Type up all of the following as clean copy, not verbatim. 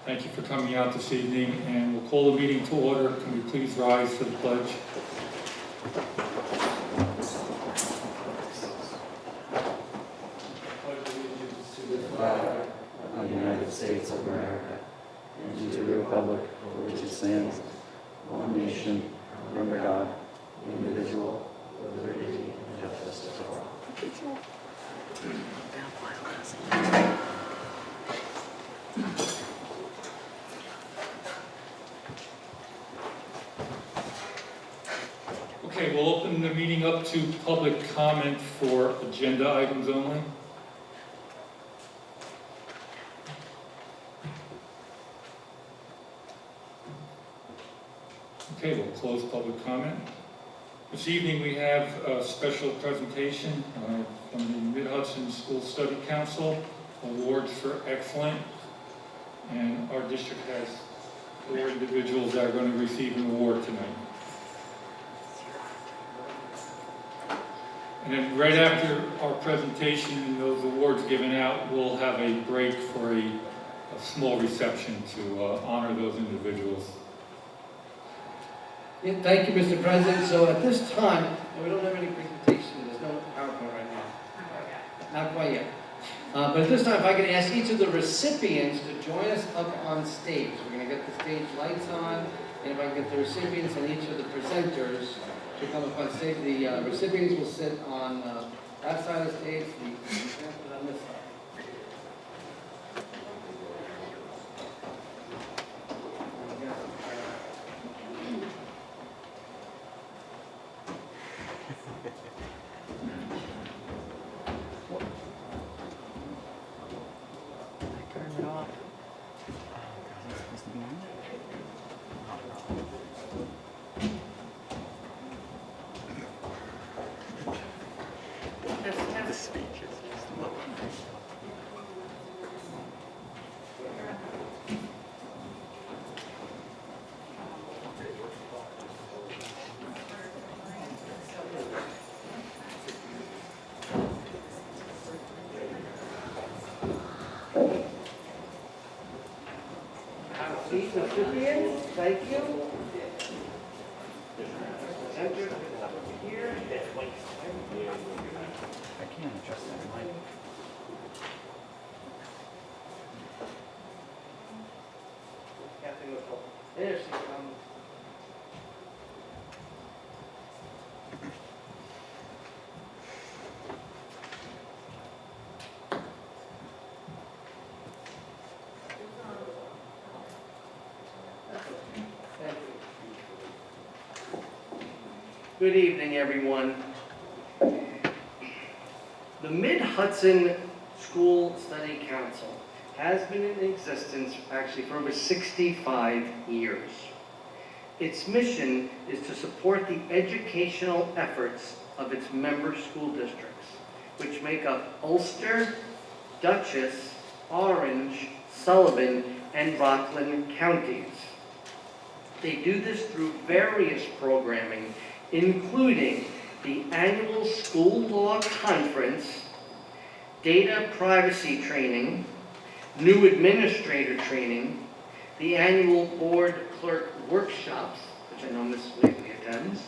Thank you for coming out this evening, and we'll call the meeting to order. Can we please rise for the pledge? To the flag of the United States of America, and to the republic for which it stands, one nation, under God, indivisible, with liberty and justice for all. Okay, we'll open the meeting up to public comment for agenda items only. Okay, we'll close public comment. This evening we have a special presentation from the Mid-Hudson School Study Council, Awards for Excellence, and our district has 4 individuals that are going to receive an award tonight. And then right after our presentation and those awards given out, we'll have a break for a small reception to honor those individuals. Yeah, thank you, Mr. President. So at this time, we don't have any presentation. There's no PowerPoint right now. Not quite yet. But at this time, if I could ask each of the recipients to join us up on stage. We're going to get the stage lights on, and if I can get the recipients and each of the presenters to come up on stage. The recipients will sit on that side of the stage, the presenters on this side. Recipients, thank you. Presenters here. I can't adjust that mic. There she comes. Good evening, everyone. The Mid-Hudson School Study Council has been in existence actually for over 65 years. Its mission is to support the educational efforts of its member school districts, which make up Ulster, Dutchess, Orange, Sullivan, and Rockland counties. They do this through various programming, including the annual School Law Conference, data privacy training, new administrator training, the annual board clerk workshops, which I know Mrs. Wakely attends,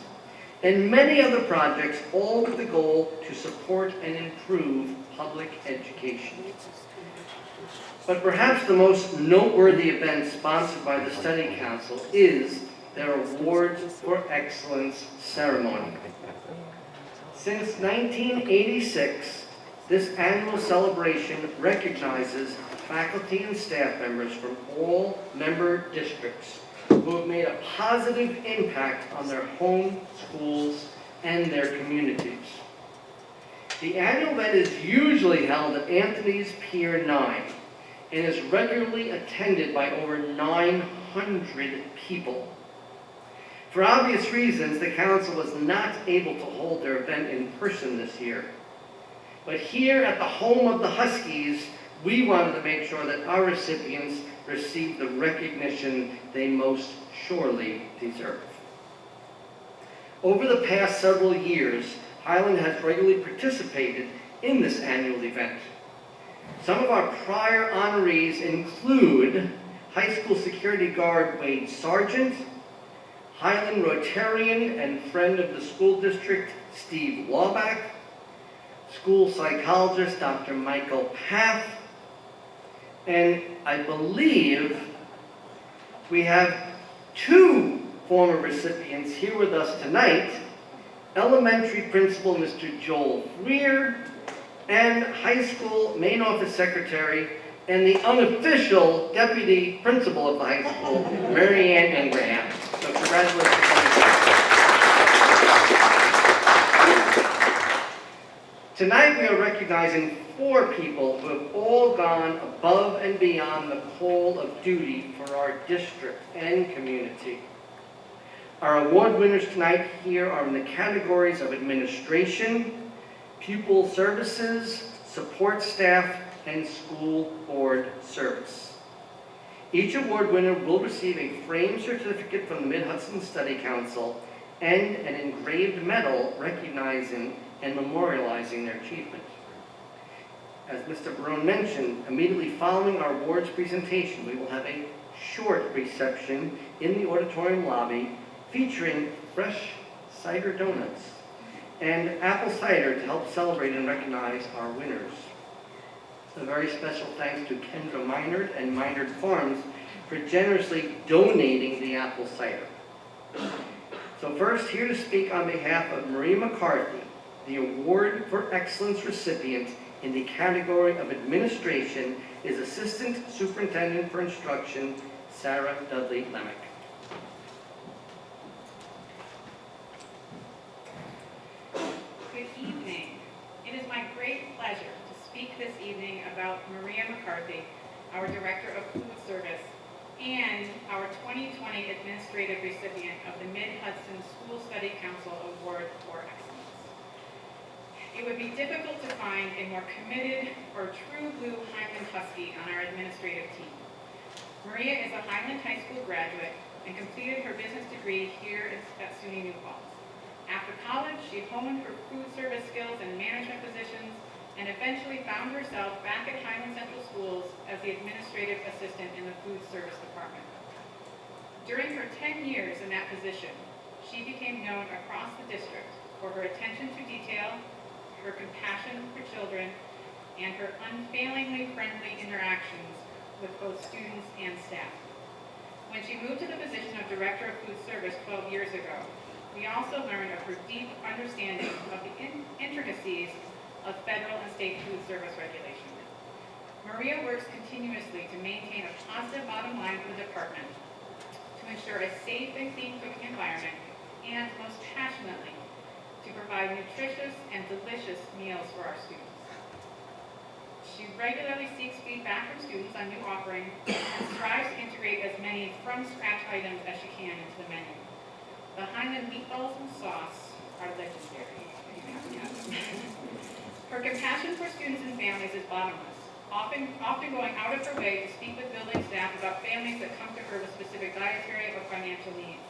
and many other projects, all with the goal to support and improve public education. But perhaps the most noteworthy event sponsored by the Study Council is their Awards for Excellence ceremony. Since 1986, this annual celebration recognizes faculty and staff members from all member districts who have made a positive impact on their home schools and their communities. The annual event is usually held at Anthony's Pier 9 and is regularly attended by over 900 people. For obvious reasons, the council was not able to hold their event in person this year. But here at the home of the Huskies, we wanted to make sure that our recipients receive the recognition they most surely deserve. Over the past several years, Highland has regularly participated in this annual event. Some of our prior honorees include High School Security Guard Wade Sargent, Highland Rotarian and friend of the school district Steve Lawback, school psychologist Dr. Michael Paff, and I believe we have 2 former recipients here with us tonight, elementary principal Mr. Joel Freer, and high school main office secretary and the unofficial deputy principal of the high school, Mary Ann Ingraham. So congratulations. Tonight we are recognizing 4 people who have all gone above and beyond the call of duty for our district and community. Our award winners tonight here are in the categories of administration, pupil services, support staff, and school board service. Each award winner will receive a framed certificate from the Mid-Hudson Study Council and an engraved medal recognizing and memorializing their achievement. As Mr. Barone mentioned, immediately following our awards presentation, we will have a short reception in the auditorium lobby featuring fresh cider donuts and apple cider to help celebrate and recognize our winners. A very special thanks to Kendra Minard and Minard Farms for generously donating the apple cider. So first, here to speak on behalf of Maria McCarthy, the Award for Excellence recipient in the category of administration is Assistant Superintendent for Instruction, Sarah Dudley Lemick. Good evening. It is my great pleasure to speak this evening about Maria McCarthy, our Director of Food Service, and our 2020 Administrative recipient of the Mid-Hudson School Study Council Award for Excellence. It would be difficult to find a more committed or true blue Highland Husky on our administrative team. Maria is a Highland High School graduate and completed her business degree here at SUNY New Paltz. After college, she honed her food service skills in management positions and eventually found herself back at Highland Central Schools as the administrative assistant in the food service department. During her 10 years in that position, she became known across the district for her attention to detail, her compassion for children, and her unfailingly friendly interactions with both students and staff. When she moved to the position of Director of Food Service 12 years ago, we also learned of her deep understanding of the intricacies of federal and state food service regulation. Maria works continuously to maintain a positive bottom line for the department, to ensure a safe and clean cooking environment, and most passionately, to provide nutritious and delicious meals for our students. She regularly seeks feedback from students on new offerings and strives to integrate as many from-scratch items as she can into the menu. The Highland meatballs and sauce are legendary. Her compassion for students and families is bottomless, often going out of her way to speak with building staff about families that come to her with specific dietary or financial needs.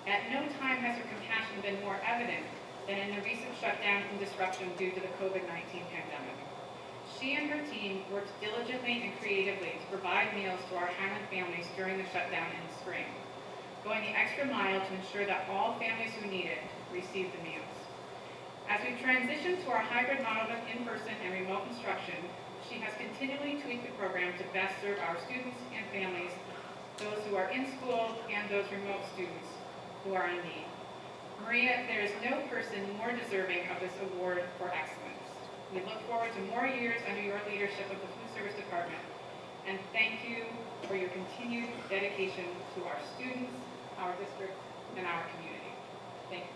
At no time has her compassion been more evident than in the recent shutdown and disruption due to the COVID-19 pandemic. She and her team worked diligently and creatively to provide meals to our Highland families during the shutdown in the spring, going the extra mile to ensure that all families who need it received the meals. As we transition to our hybrid model of in-person and remote instruction, she has continually tweaked the program to best serve our students and families, those who are in school and those remote students who are in need. Maria, there is no person more deserving of this award for excellence. We look forward to more years under your leadership of the Food Service Department, and thank you for your continued dedication to our students, our district, and our community. Thank you.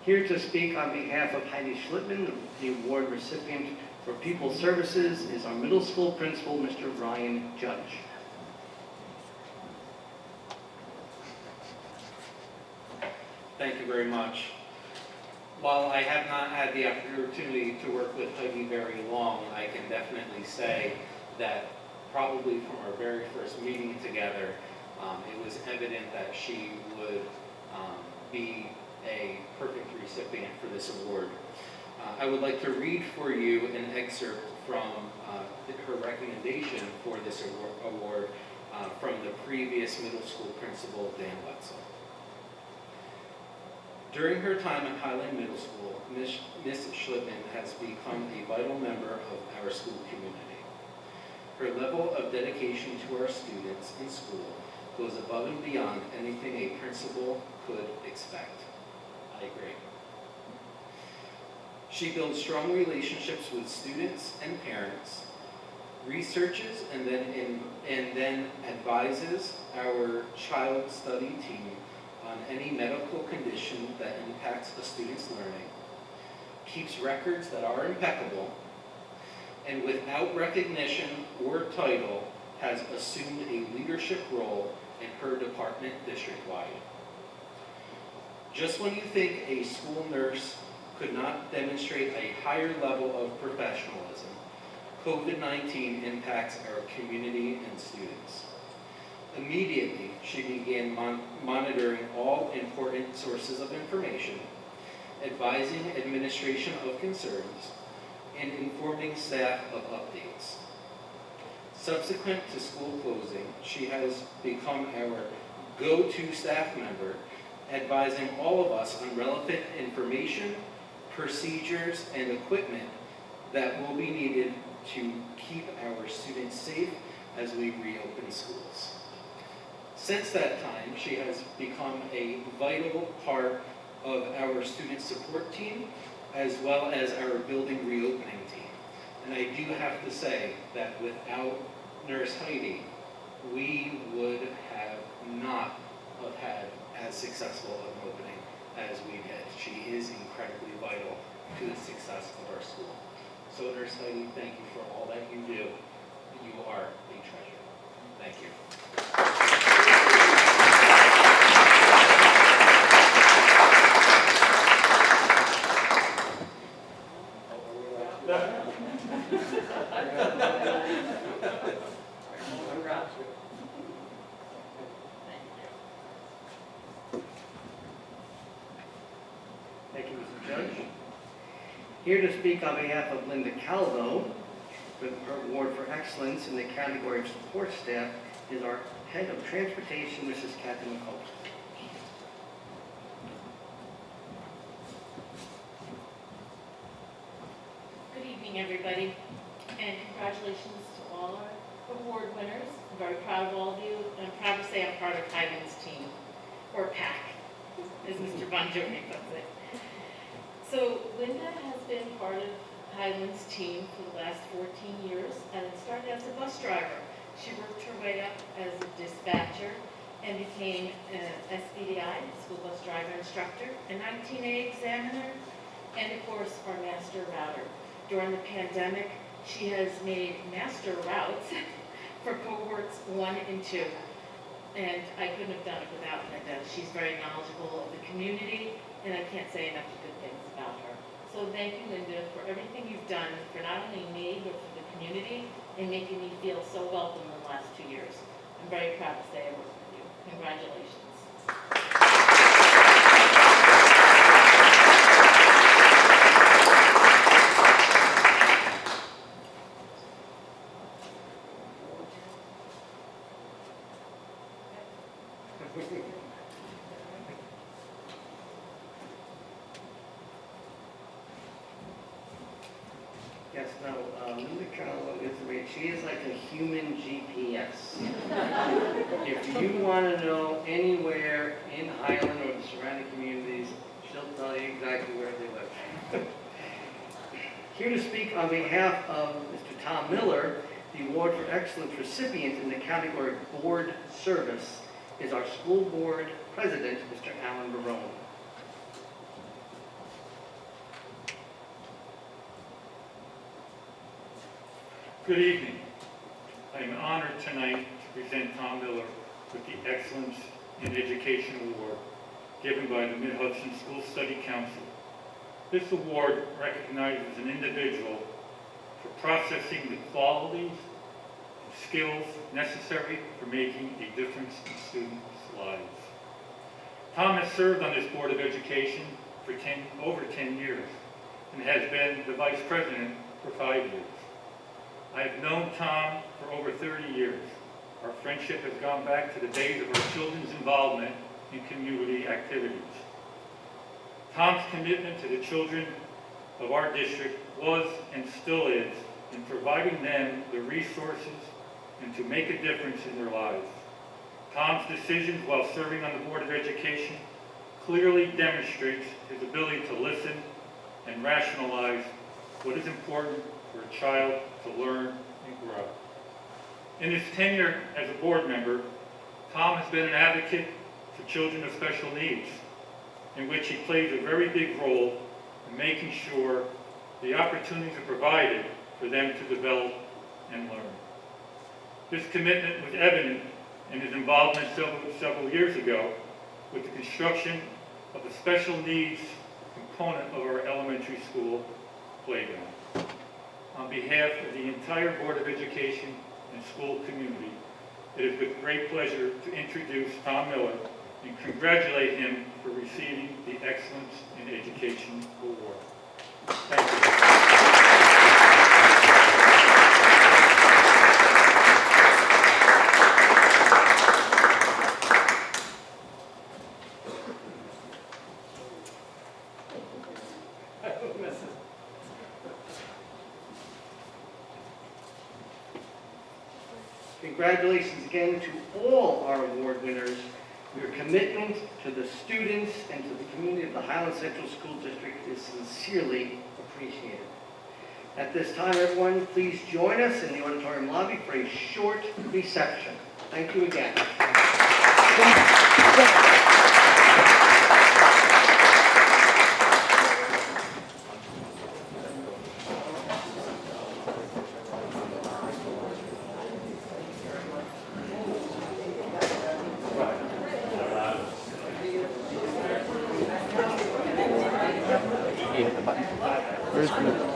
Here to speak on behalf of Heidi Schlittman, the award recipient for People Services, is our middle school principal, Mr. Ryan Judge. Thank you very much. While I have not had the opportunity to work with Heidi very long, I can definitely say that probably from our very first meeting together, it was evident that she would be a perfect recipient for this award. I would like to read for you an excerpt from her recommendation for this award from the previous middle school principal, Dan Wetzel. During her time at Highland Middle School, Ms. Schlitman has become a vital member of our school community. Her level of dedication to our students in school goes above and beyond anything a principal could expect. I agree. She builds strong relationships with students and parents, researches and then advises our child study team on any medical condition that impacts a student's learning, keeps records that are impeccable, and without recognition or title has assumed a leadership role in her department district-wide. Just when you think a school nurse could not demonstrate a higher level of professionalism, COVID-19 impacts our community and students. Immediately, she began monitoring all important sources of information, advising administration of concerns, and informing staff of updates. Subsequent to school closing, she has become our go-to staff member, advising all of us on relevant information, procedures, and equipment that will be needed to keep our students safe as we reopen schools. Since that time, she has become a vital part of our student support team, as well as our building reopening team. And I do have to say that without Nurse Heidi, we would have not have had as successful an opening as we did. She is incredibly vital to the success of our school. So Nurse Heidi, thank you for all that you do. You are a treasure. Thank you. Thank you, Mr. Judge. Here to speak on behalf of Linda Calvo with her award for excellence in the category of support staff is our head of transportation, Mrs. Kathy McCullough. Good evening, everybody, and congratulations to all our award winners. I'm very proud of all of you, and I'm proud to say I'm part of Highland's team, or PAC, as Mr. Bon Jovi puts it. So Linda has been part of Highland's team for the last 14 years, and started as a bus driver. She worked her way up as a dispatcher and became an SBDI, school bus driver instructor, a 19A examiner, and of course our master router. During the pandemic, she has made master routes for cohorts 1 and 2. And I couldn't have done it without Linda. She's very knowledgeable of the community, and I can't say enough good things about her. So thank you, Linda, for everything you've done for not only me, but for the community, and making me feel so welcome in the last 2 years. I'm very proud to say I worked with you. Congratulations. Yes, no, Linda Calvo she is like a human GPS. If you want to know anywhere in Highland or the surrounding communities, she'll tell you exactly where they live. Here to speak on behalf of Mr. Tom Miller, the Award for Excellence recipient in the category Board Service is our school board president, Mr. Alan Barone. Good evening. I am honored tonight to present Tom Miller with the Excellence in Education Award given by the Mid-Hudson School Study Council. This award recognizes an individual for processing the qualities and skills necessary for making a difference in students' lives. Tom has served on this Board of Education for over 10 years and has been the Vice President for 5 years. I've known Tom for over 30 years. Our friendship has gone back to the days of our children's involvement in community activities. Tom's commitment to the children of our district was and still is in providing them the resources and to make a difference in their lives. Tom's decisions while serving on the Board of Education clearly demonstrates his ability to listen and rationalize what is important for a child to learn and grow. In his tenure as a board member, Tom has been an advocate for children with special needs, in which he plays a very big role in making sure the opportunities are provided for them to develop and learn. This commitment was evident in his involvement several years ago with the construction of the special needs component of our elementary school playground. On behalf of the entire Board of Education and school community, it is with great pleasure to introduce Tom Miller and congratulate him for receiving the Excellence in Education Award. Thank you. Congratulations again to all our award winners. Your commitment to the students and to the community of the Highland Central School District is sincerely appreciated. At this time, everyone, please join us in the auditorium lobby for a short reception. Thank you again.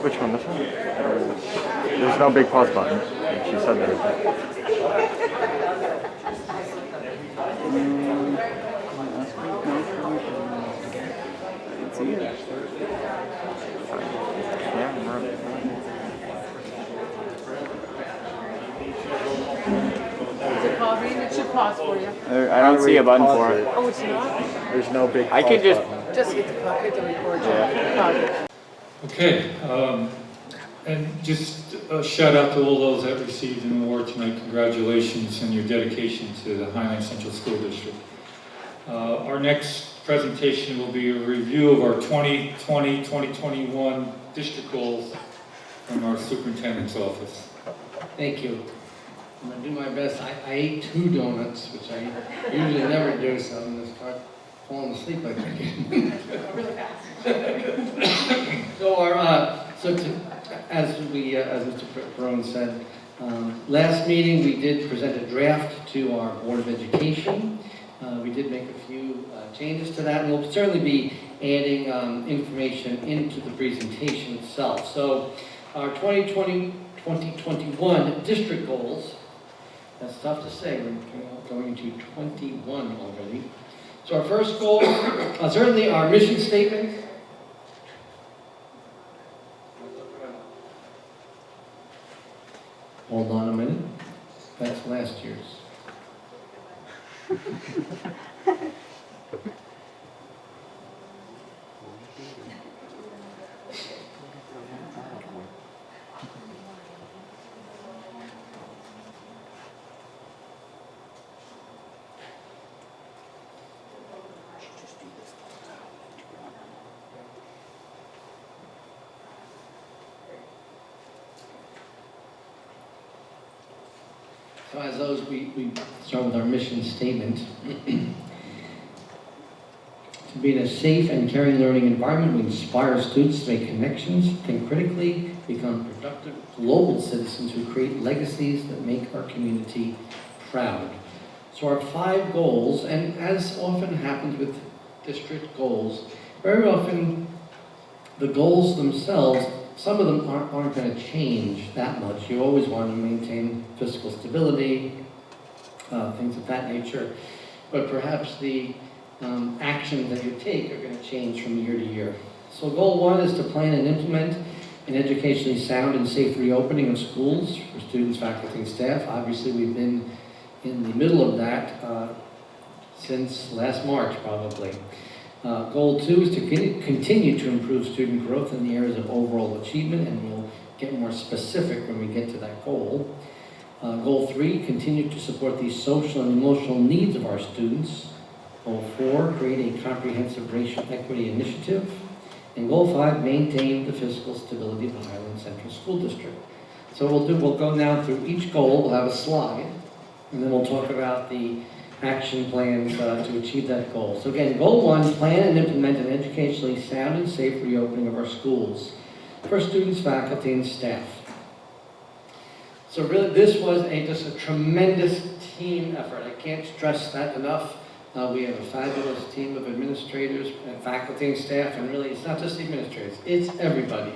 Which one, this one? There's no big pause button. She said there. See it? Is it pausing? It should pause for you. I don't see a button for it. Oh, it's not? There's no big pause I can just button. Just hit the record. Yeah. Pause it. Okay, and just a shout out to all those that received an award tonight. Congratulations on your dedication to the Highland Central School District. Our next presentation will be a review of our 2020-2021 district goals from our superintendent's office. Thank you. I'm gonna do my best. I ate 2 donuts, which I usually never do, so I'm gonna start falling asleep like I can. Really fast. As Mr. Perone said, last meeting we did present a draft to our Board of Education. We did make a few changes to that, and we'll certainly be adding information into the presentation itself. So our 2020-2021 district goals, that's tough to say, we're going to 21 already. So our first goal, certainly our mission statement. Hold on a minute. That's last year's. So as those, we start with our mission statement. To be in a safe and caring learning environment, we inspire students to make connections, think critically, become productive global citizens who create legacies that make our community proud. So our 5 goals, and as often happens with district goals, very often The goals themselves, some of them aren't going to change that much. You always want to maintain fiscal stability, things of that nature. But perhaps the actions that you take are going to change from year to year. So goal 1 is to plan and implement an educationally sound and safe reopening of schools for students, faculty, and staff. Obviously, we've been in the middle of that since last March, probably. Goal 2 is to continue to improve student growth in the areas of overall achievement, and we'll get more specific when we get to that goal. Goal 3, continue to support the social and emotional needs of our students. Goal 4, create a comprehensive racial equity initiative. And Goal 5, maintain the fiscal stability of the Highland Central School District. So we'll go now through each goal. We'll have a slide, and then we'll talk about the action plans to achieve that goal. So again, Goal 1, plan and implement an educationally sound and safe reopening of our schools for students, faculty, and staff. So really, this was just a tremendous team effort. I can't stress that enough. We have a fabulous team of administrators, and faculty, and staff, and really, it's not just the administrators, it's everybody.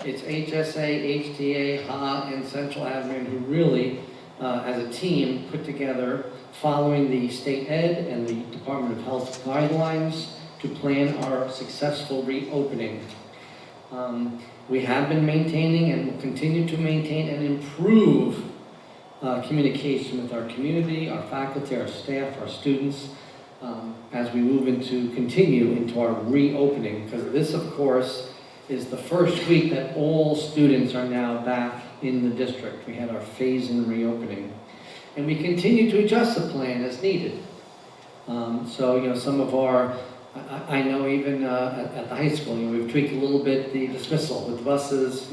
It's HSA, HTA, HA, and Central Admin who really, as a team, put together, following the state ed and the Department of Health guidelines, to plan our successful reopening. We have been maintaining and will continue to maintain and improve communication with our community, our faculty, our staff, our students, as we continue into our reopening, because this, of course, is the first week that all students are now back in the district. We had our phase in reopening. And we continue to adjust the plan as needed. So, some of our, I know even at the high school, we've tweaked a little bit the dismissal with buses,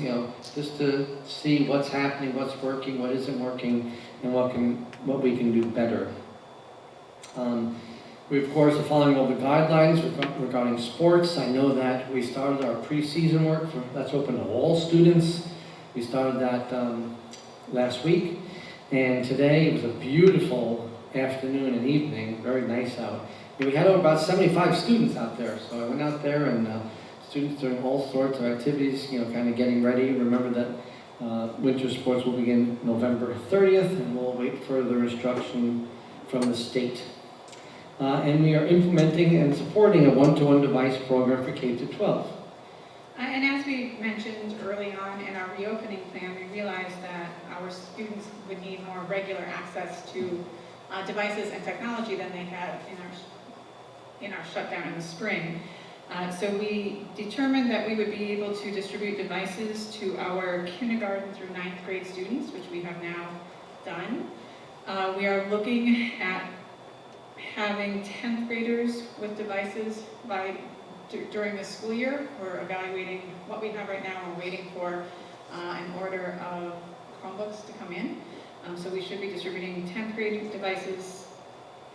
just to see what's happening, what's working, what isn't working, and what we can do better. We, of course, are following all the guidelines regarding sports. I know that we started our preseason work. That's open to all students. We started that last week. And today, it was a beautiful afternoon and evening, very nice out. And we had about 75 students out there. So I went out there, and students doing all sorts of activities, kind of getting ready. Remember that winter sports will begin November 30th, and we'll wait for further instruction from the state. And we are implementing and supporting a one-to-one device program for K-12. And as we mentioned early on in our reopening plan, we realized that our students would need more regular access to devices and technology than they had in our shutdown in the spring. So we determined that we would be able to distribute devices to our kindergarten through 9th grade students, which we have now done. We are looking at having 10th graders with devices during the school year. We're evaluating what we have right now. We're waiting for an order of Chromebooks to come in. So we should be distributing 10th grade devices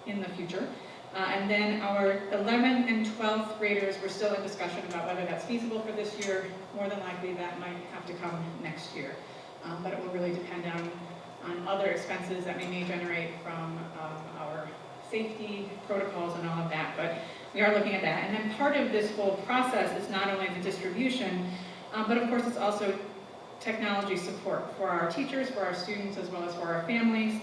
in the future. And then our 11th and 12th graders, we're still in discussion about whether that's feasible for this year. More than likely that might have to come next year. But it will really depend on other expenses that we may generate from our safety protocols and all of that. But we are looking at that. And then part of this whole process is not only the distribution, but of course it's also technology support for our teachers, for our students, as well as for our families.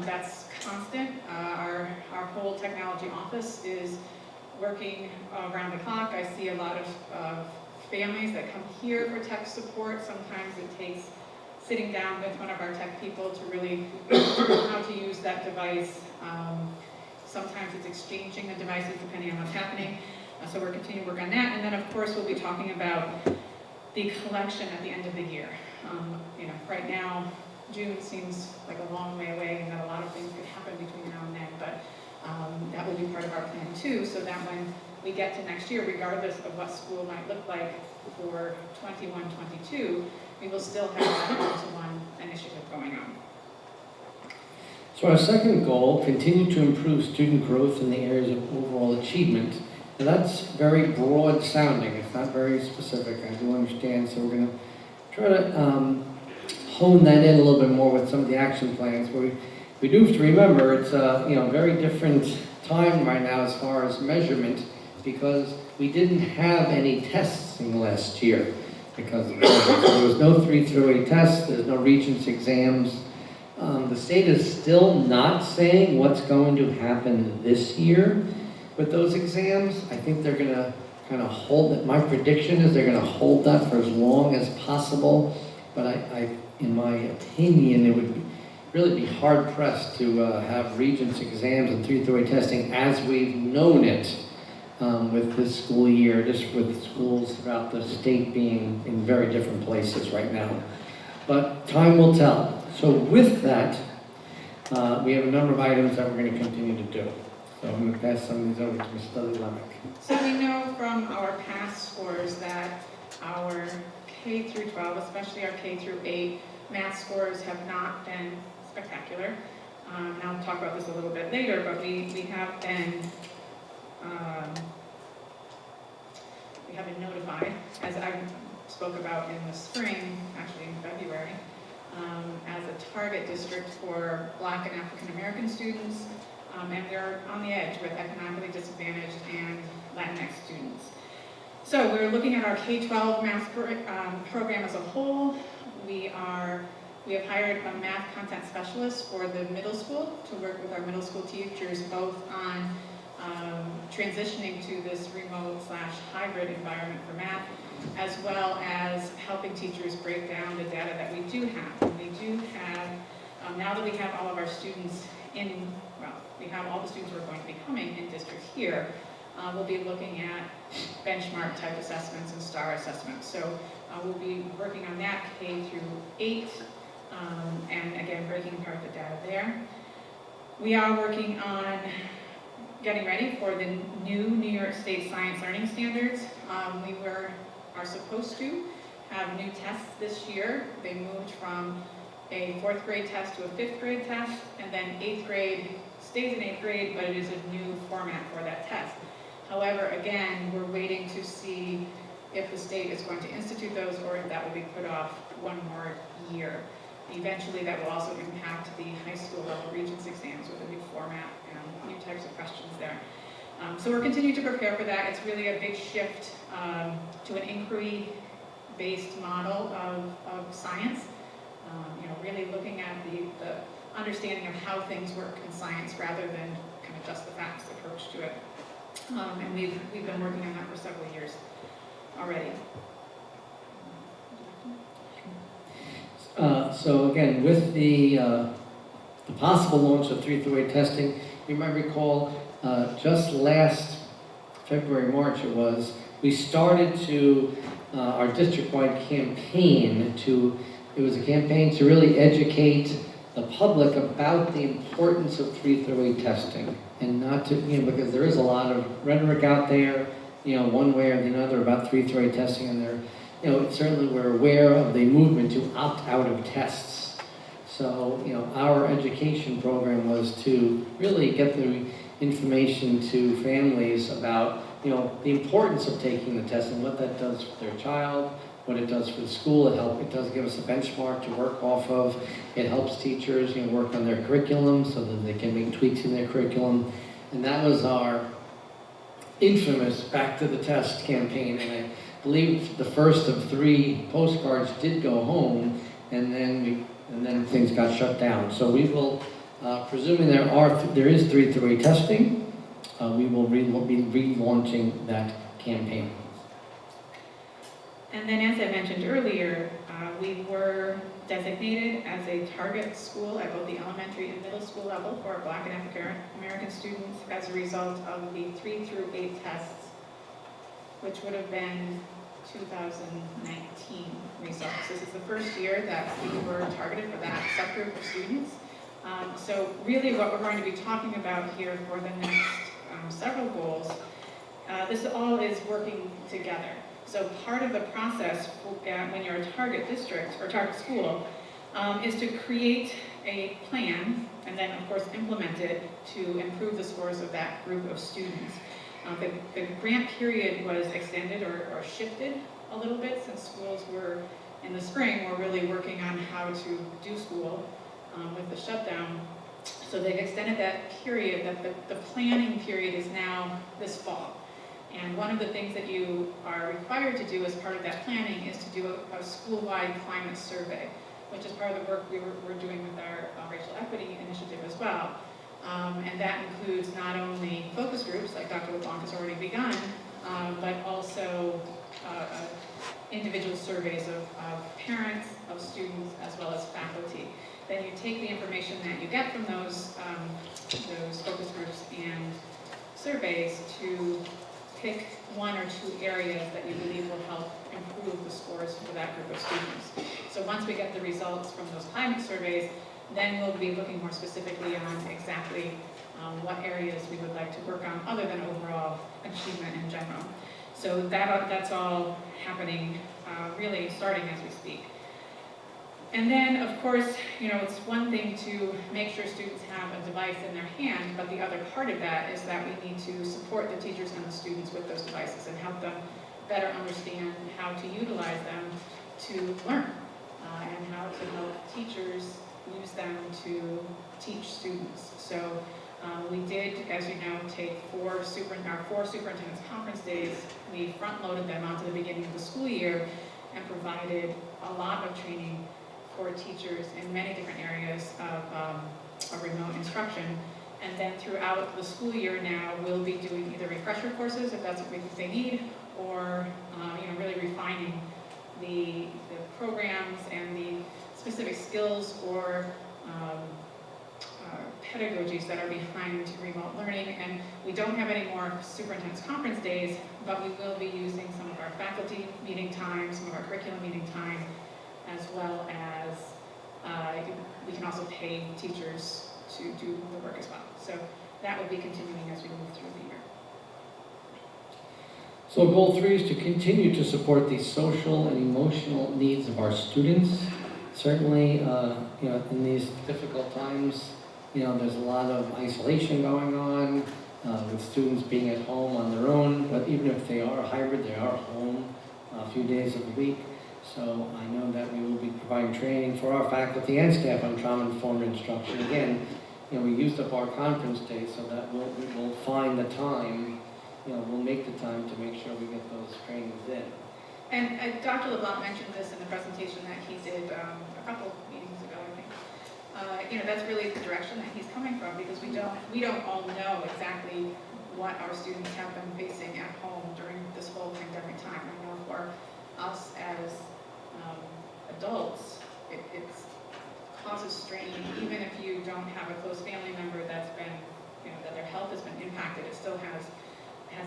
That's constant. Our whole technology office is working around the clock. I see a lot of families that come here for tech support. Sometimes it takes sitting down with one of our tech people to really learn how to use that device. Sometimes it's exchanging the devices depending on what's happening. So we're continuing to work on that. And then of course we'll be talking about the collection at the end of the year. Right now, June seems like a long way away, and that a lot of things could happen between now and then, but that will be part of our plan too, so that when we get to next year, regardless of what school might look like for 21-22, we will still have that one-to-one initiative going on. So our second goal, continue to improve student growth in the areas of overall achievement. And that's very broad sounding, it's not very specific, I do understand, so we're going to try to hone that in a little bit more with some of the action plans. Where we do have to remember it's a very different time right now as far as measurement, because we didn't have any testing last year because of COVID. So there was no 3 through 8 tests, there's no Regents exams. The state is still not saying what's going to happen this year with those exams. I think they're going to kind of hold it. My prediction is they're going to hold that for as long as possible. But in my opinion, it would really be hard pressed to have Regents exams and 3 through 8 testing as we've known it with this school year, just with schools throughout the state being in very different places right now. But time will tell. So with that, we have a number of items that we're going to continue to do. So I'm going to pass some of these over to Ms. Dudley Lemick. So we know from our past scores that our K through 12, especially our K through 8, math scores have not been spectacular. And I'll talk about this a little bit later, but we have been notified, as I spoke about in the spring, actually in February, as a target district for Black and African American students, and they're on the edge with economically disadvantaged and Latinx students. So we're looking at our K-12 math program as a whole. We have hired a math content specialist for the middle school to work with our middle school teachers both on transitioning to this remote/hybrid environment for math, as well as helping teachers break down the data that we do have. And we do have, now that we have all of our students we have all the students who are going to be coming in district here, we'll be looking at benchmark type assessments and STAR assessments. So we'll be working on that K through 8, and again, breaking apart the data there. We are working on getting ready for the new New York State Science Learning Standards. We are supposed to have new tests this year. They moved from a 4th grade test to a 5th grade test, and then 8th grade stays in 8th grade, but it is a new format for that test. However, again, we're waiting to see if the state is going to institute those or if that will be put off one more year. Eventually, that will also impact the high school level Regents exams with a new format and new types of questions there. So we're continuing to prepare for that. It's really a big shift to an inquiry-based model of science. Really looking at the understanding of how things work in science rather than kind of just the facts approach to it. And we've been working on that for several years already. So again, with the possible launch of 3 through 8 testing, you might recall just last February, March it was, we started to our district-wide campaign it was a campaign to really educate the public about the importance of 3 through 8 testing, and not to, because there is a lot of rhetoric out there, one way or the other about 3 through 8 testing, and certainly we're aware of the movement to opt out of tests. So, our education program was to really get the information to families about, the importance of taking the test and what that does for their child, what it does for the school. It does give us a benchmark to work off of. It helps teachers, work on their curriculum so that they can make tweaks in their curriculum. And that was our infamous Back to the Test campaign. And I believe the first of 3 postcards did go home, and then things got shut down. So we will, presuming there is 3 through 8 testing, we will be relaunching that campaign. And then, as I mentioned earlier, we were designated as a target school at both the elementary and middle school level for Black and African American students as a result of the 3 through 8 tests, which would have been 2019 results. This is the first year that we were targeted for that subgroup of students. So really what we're going to be talking about here for the next several goals, this all is working together. So part of the process when you're a target district or target school is to create a plan and then of course implement it to improve the scores of that group of students. The grant period was extended or shifted a little bit since schools were in the spring. We're really working on how to do school with the shutdown. So they've extended that period, that the planning period is now this fall. And one of the things that you are required to do as part of that planning is to do a school-wide climate survey, which is part of the work we're doing with our racial equity initiative as well. And that includes not only focus groups, like Dr. LeBlanc has already begun, but also individual surveys of parents, of students, as well as faculty. Then you take the information that you get from those focus groups and surveys to pick one or two areas that you believe will help improve the scores for that group of students. So once we get the results from those climate surveys, then we'll be looking more specifically on exactly what areas we would like to work on other than overall achievement in general. So that's all happening really starting as we speak. And then, of course, it's one thing to make sure students have a device in their hand, but the other part of that is that we need to support the teachers and the students with those devices and help them better understand how to utilize them to learn and how to help teachers use them to teach students. So we did, as you know, take our 4 superintendent's conference days. We front-loaded them onto the beginning of the school year and provided a lot of training for teachers in many different areas of remote instruction. And then throughout the school year now, we'll be doing either refresher courses, if that's what we think they need, or really refining the programs and the specific skills or pedagogies that are behind remote learning. And we don't have any more superintendent's conference days, but we will be using some of our faculty meeting time, some of our curriculum meeting time, as well as we can also pay teachers to do the work as well. So that will be continuing as we move through the year. So goal 3 is to continue to support the social and emotional needs of our students. Certainly, in these difficult times, there's a lot of isolation going on with students being at home on their own, but even if they are hybrid, they are home a few days of the week. So I know that we will be providing training for our faculty and staff on trauma-informed instruction. Again, we used up our conference days, so that we will find the time, we'll make the time to make sure we get those trainings in. And Dr. LeBlanc mentioned this in the presentation that he did a couple meetings ago, I think. That's really the direction that he's coming from, because we don't all know exactly what our students have been facing at home during this whole pandemic time. I know for us as adults, it causes strain. Even if you don't have a close family member that's been, that their health has been impacted, it still has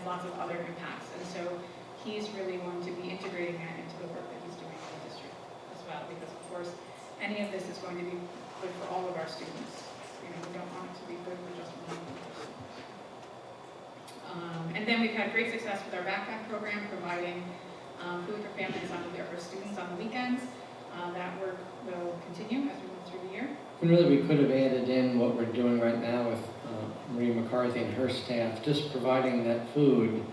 lots of other impacts. And so he's really going to be integrating that into the work that he's doing in the district as well, because of course, any of this is going to be good for all of our students. We don't want it to be good for just one person. And then we've had great success with our backpack program, providing food for families for students on the weekends. That work will continue as we move through the year. And really, we could have added in what we're doing right now with Maria McCarthy and her staff, just providing that food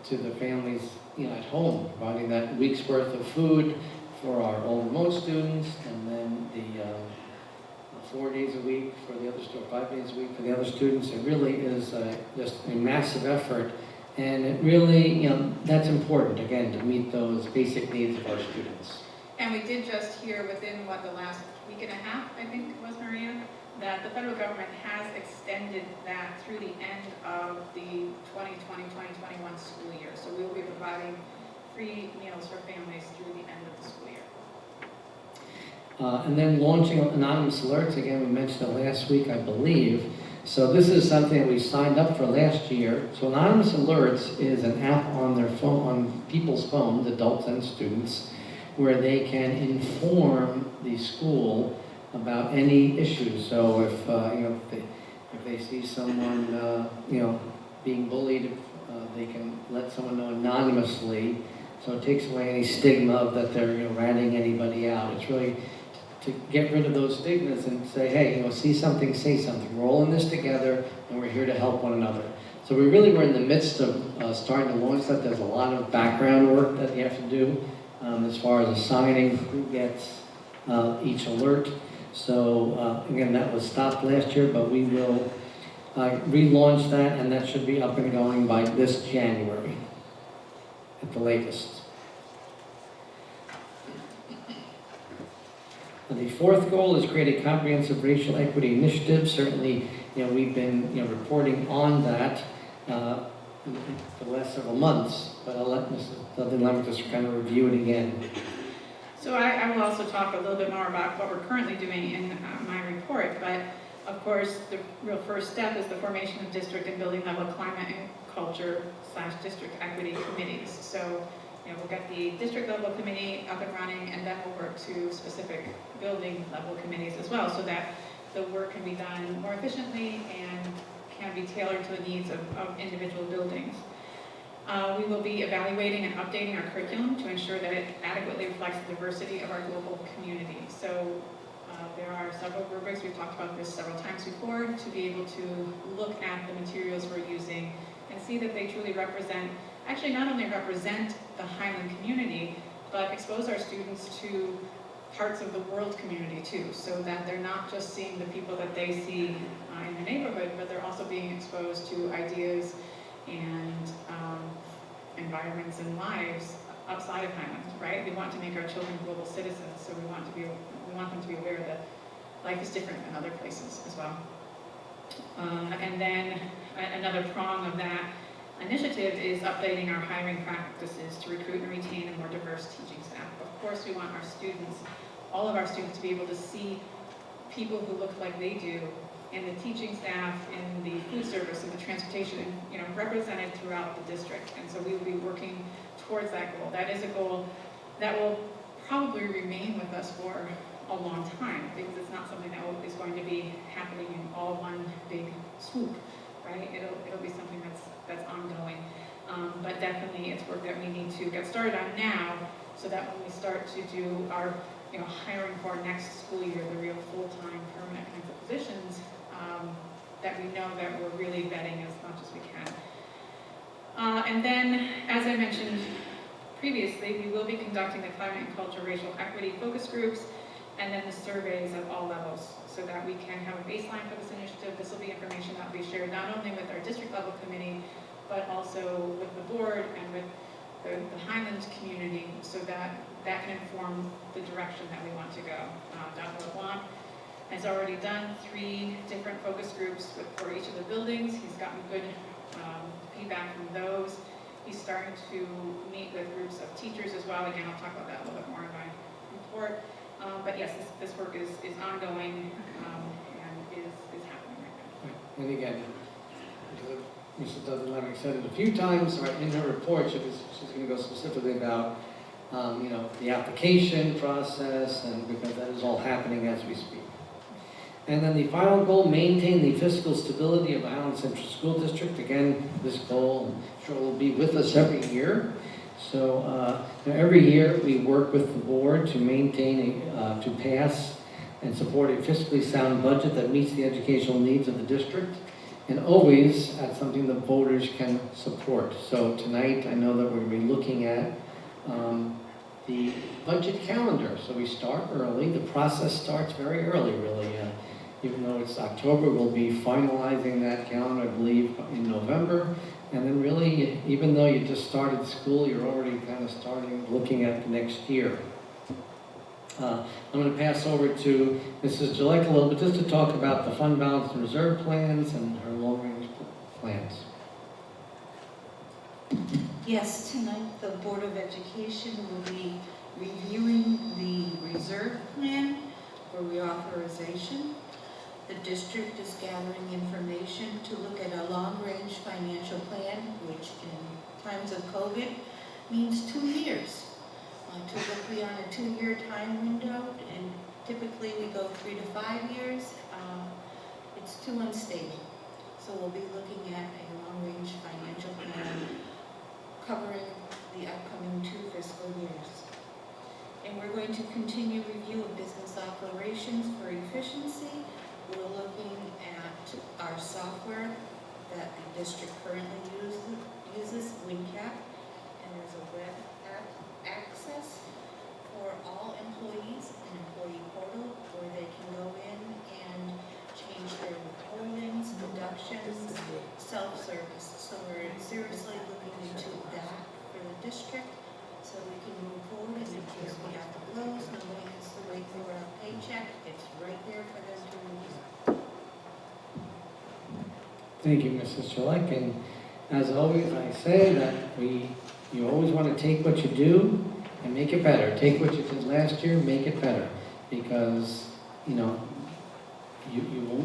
to the families, at home, providing that week's worth of food for our all remote students, and then the 4 days a week for the other students, 5 days a week for the other students. It really is just a massive effort, and it really, that's important, again, to meet those basic needs of our students. And we did just hear within, the last week and a half, I think it was, Maria, that the federal government has extended that through the end of the 2020-2021 school year. So we will be providing free meals for families through the end of the school year. And then launching anonymous alerts, again, we mentioned it last week, I believe. So this is something that we signed up for last year. So anonymous alerts is an app on their phone, on people's phones, adults and students, where they can inform the school about any issues. So if they see someone being bullied, they can let someone know anonymously. So it takes away any stigma of that they're ratting anybody out. It's really to get rid of those stigmas and say, hey, see something, say something. We're all in this together, and we're here to help one another. So we really were in the midst of starting to launch that. There's a lot of background work that you have to do as far as assigning who gets each alert. So again, that was stopped last year, but we will relaunch that, and that should be up and going by this January at the latest. And the fourth goal is create a comprehensive racial equity initiative. Certainly, we've been, reporting on that for the last several months, but I'll let Mrs. Dudley-Lemon just kind of review it again. So I will also talk a little bit more about what we're currently doing in my report, but of course, the real first step is the formation of district and building level climate and culture / district equity committees. So, we'll get the district level committee up and running, and then we'll work to specific building level committees as well, so that the work can be done more efficiently and can be tailored to the needs of individual buildings. We will be evaluating and updating our curriculum to ensure that it adequately reflects the diversity of our global community. So there are several rubrics, we've talked about this several times before, to be able to look at the materials we're using and see that they truly represent, actually not only represent the Highland community, but expose our students to parts of the world community too, so that they're not just seeing the people that they see in their neighborhood, but they're also being exposed to ideas and environments and lives outside of Highland, right? We want to make our children global citizens, so we want them to be aware that life is different in other places as well. And then another prong of that initiative is updating our hiring practices to recruit and retain a more diverse teaching staff. Of course, we want our students, all of our students, to be able to see people who look like they do in the teaching staff, in the food service, in the transportation, represented throughout the district. And so we will be working towards that goal. That is a goal that will probably remain with us for a long time, because it's not something that is going to be happening in all one big swoop, right? It'll be something that's ongoing. But definitely it's work that we need to get started on now, so that when we start to do our hiring for next school year, the real full-time permanent kinds of positions, that we know that we're really vetting as much as we can. And then, as I mentioned previously, we will be conducting the climate and culture racial equity focus groups, and then the surveys at all levels, so that we can have a baseline for this initiative. This will be information that will be shared not only with our district level committee, but also with the board and with the Highlands community, so that can inform the direction that we want to go. Dr. LeBlanc has already done 3 different focus groups for each of the buildings. He's gotten good feedback from those. He's starting to meet with groups of teachers as well. Again, I'll talk about that a little bit more in my report. But yes, this work is ongoing and is happening right now. And again, Mrs. Dudley-Lemon said it a few times, right, in her report, she's going to go specifically about, the application process, and because that is all happening as we speak. And then the final goal, maintain the fiscal stability of the Highland Central School District. Again, this goal, I'm sure, will be with us every year. So every year we work with the board to maintain, to pass and support a fiscally sound budget that meets the educational needs of the district, and always at something the voters can support. So tonight, I know that we're going to be looking at the budget calendar. So we start early. The process starts very early, really. Even though it's October, we'll be finalizing that calendar, I believe, in November. And then really, even though you just started school, you're already kind of starting looking at the next year. I'm going to pass over to Mrs. Jalek a little bit just to talk about the fund balance and reserve plans and her long-range plans. Yes, tonight the Board of Education will be reviewing the reserve plan for reauthorization. The district is gathering information to look at a long-range financial plan, which in times of COVID means 2 years. Typically on a 2-year time window, and typically we go 3 to 5 years. It's too unstable. So we'll be looking at a long-range financial plan covering the upcoming 2 fiscal years. And we're going to continue review of business operations for efficiency. We're looking at our software that the district currently uses, WinCap, and there's a web app access for all employees, an employee portal where they can go in and change their withholdings, deductions, Thank you, Mrs. Chilek, and as always, I say that you always want to take what you do and make it better. Take what you did last year, make it better, because, you know, you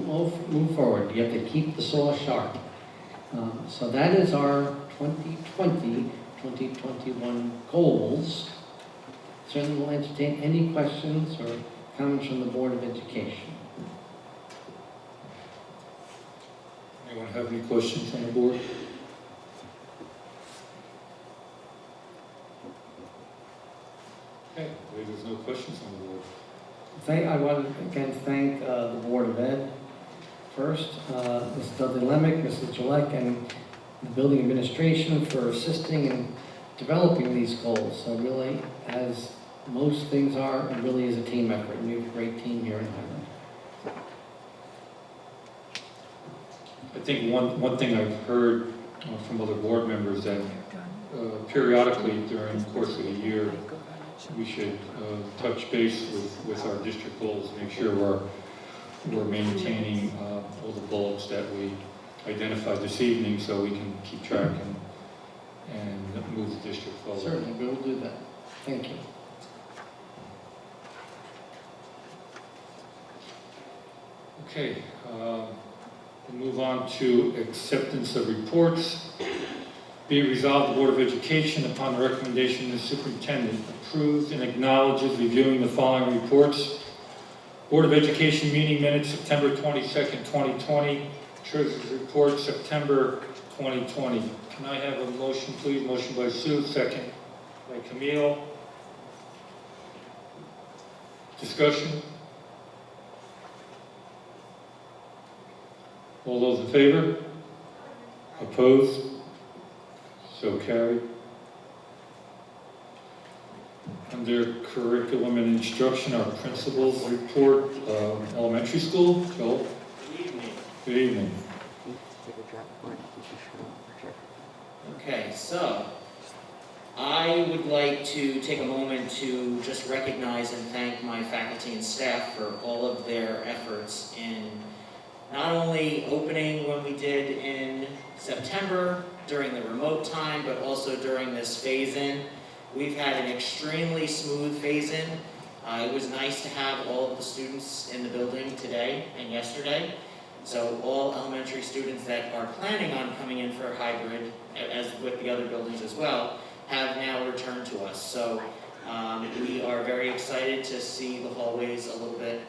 won't move forward. You have to keep the saw sharp. So that is our 2020-2021 goals. Certainly will entertain any questions or comments from the Board of Education. Anyone have any questions on the board? Okay, I believe there's no questions on the board. I want to again thank the Board of Ed first, Mrs. Dudley Lemick, Mrs. Gillette, and the building administration for assisting in developing these goals. So really, as most things are, it really is a team effort, and we have a great team here in Highland. I think one thing I've heard from other board members that periodically during the course of the year, we should touch base with our district goals, make sure we're maintaining all the bullets that we identified this evening so we can keep track and move the district forward. Certainly, we will do that. Thank you. Okay, we'll move on to acceptance of reports. Be it resolved, the Board of Education, upon the recommendation of the superintendent, approves and acknowledges reviewing the following reports. Board of Education meeting minutes, September 22nd, 2020. Treasurer's report, September 2020. Can I have a motion, please? Motion by Sue, second by Camille. Discussion? All those in favor? Opposed? So carried. Under curriculum and instruction, our principal's report, elementary school. Joel? Good evening. Good evening. Okay, so I would like to take a moment to just recognize and thank my faculty and staff for all of their efforts in not only opening when we did in September during the remote time, but also during this phase-in. We've had an extremely smooth phase-in. It was nice to have all of the students in the building today and yesterday. So all elementary students that are planning on coming in for a hybrid, as with the other buildings as well, have now returned to us. So we are very excited to see the hallways a little bit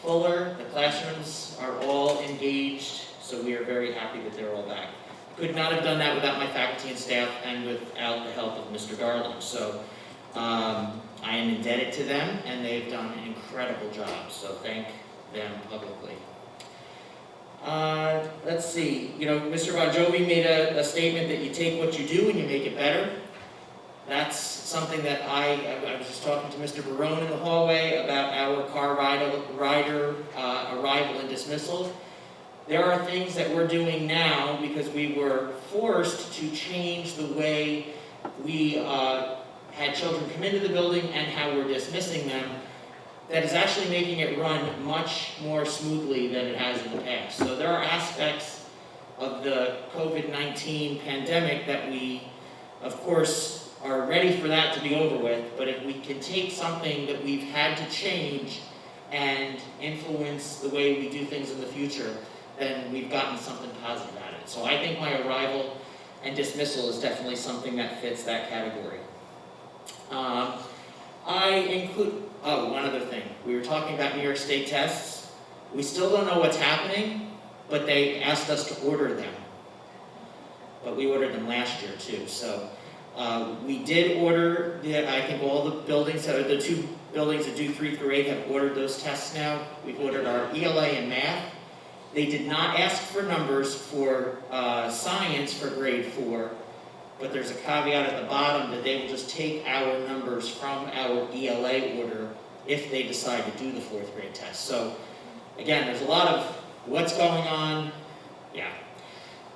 fuller. The classrooms are all engaged, so we are very happy that they're all back. Could not have done that without my faculty and staff and without the help of Mr. Darling. So I am indebted to them, and they've done an incredible job. So thank them publicly. Let's see, you know, Mr. Bon Jovi made a statement that you take what you do and you make it better. That's something that I was just talking to Mr. Barone in the hallway about our car rider arrival and dismissal. There are things that we're doing now because we were forced to change the way we had children come into the building and how we're dismissing them. That is actually making it run much more smoothly than it has in the past. So there are aspects of the COVID-19 pandemic that we, of course, are ready for that to be over with, but if we can take something that we've had to change and influence the way we do things in the future, then we've gotten something positive out of it. So I think my arrival and dismissal is definitely something that fits that category. One other thing. We were talking about New York State tests. We still don't know what's happening, but they asked us to order them. But we ordered them last year too. So we did order, I think all the buildings, the 2 buildings that do 3 through 8 have ordered those tests now. We've ordered our ELA and math. They did not ask for numbers for science for grade 4, but there's a caveat at the bottom that they will just take our numbers from our ELA order if they decide to do the 4th grade test. So again, there's a lot of what's going on, yeah,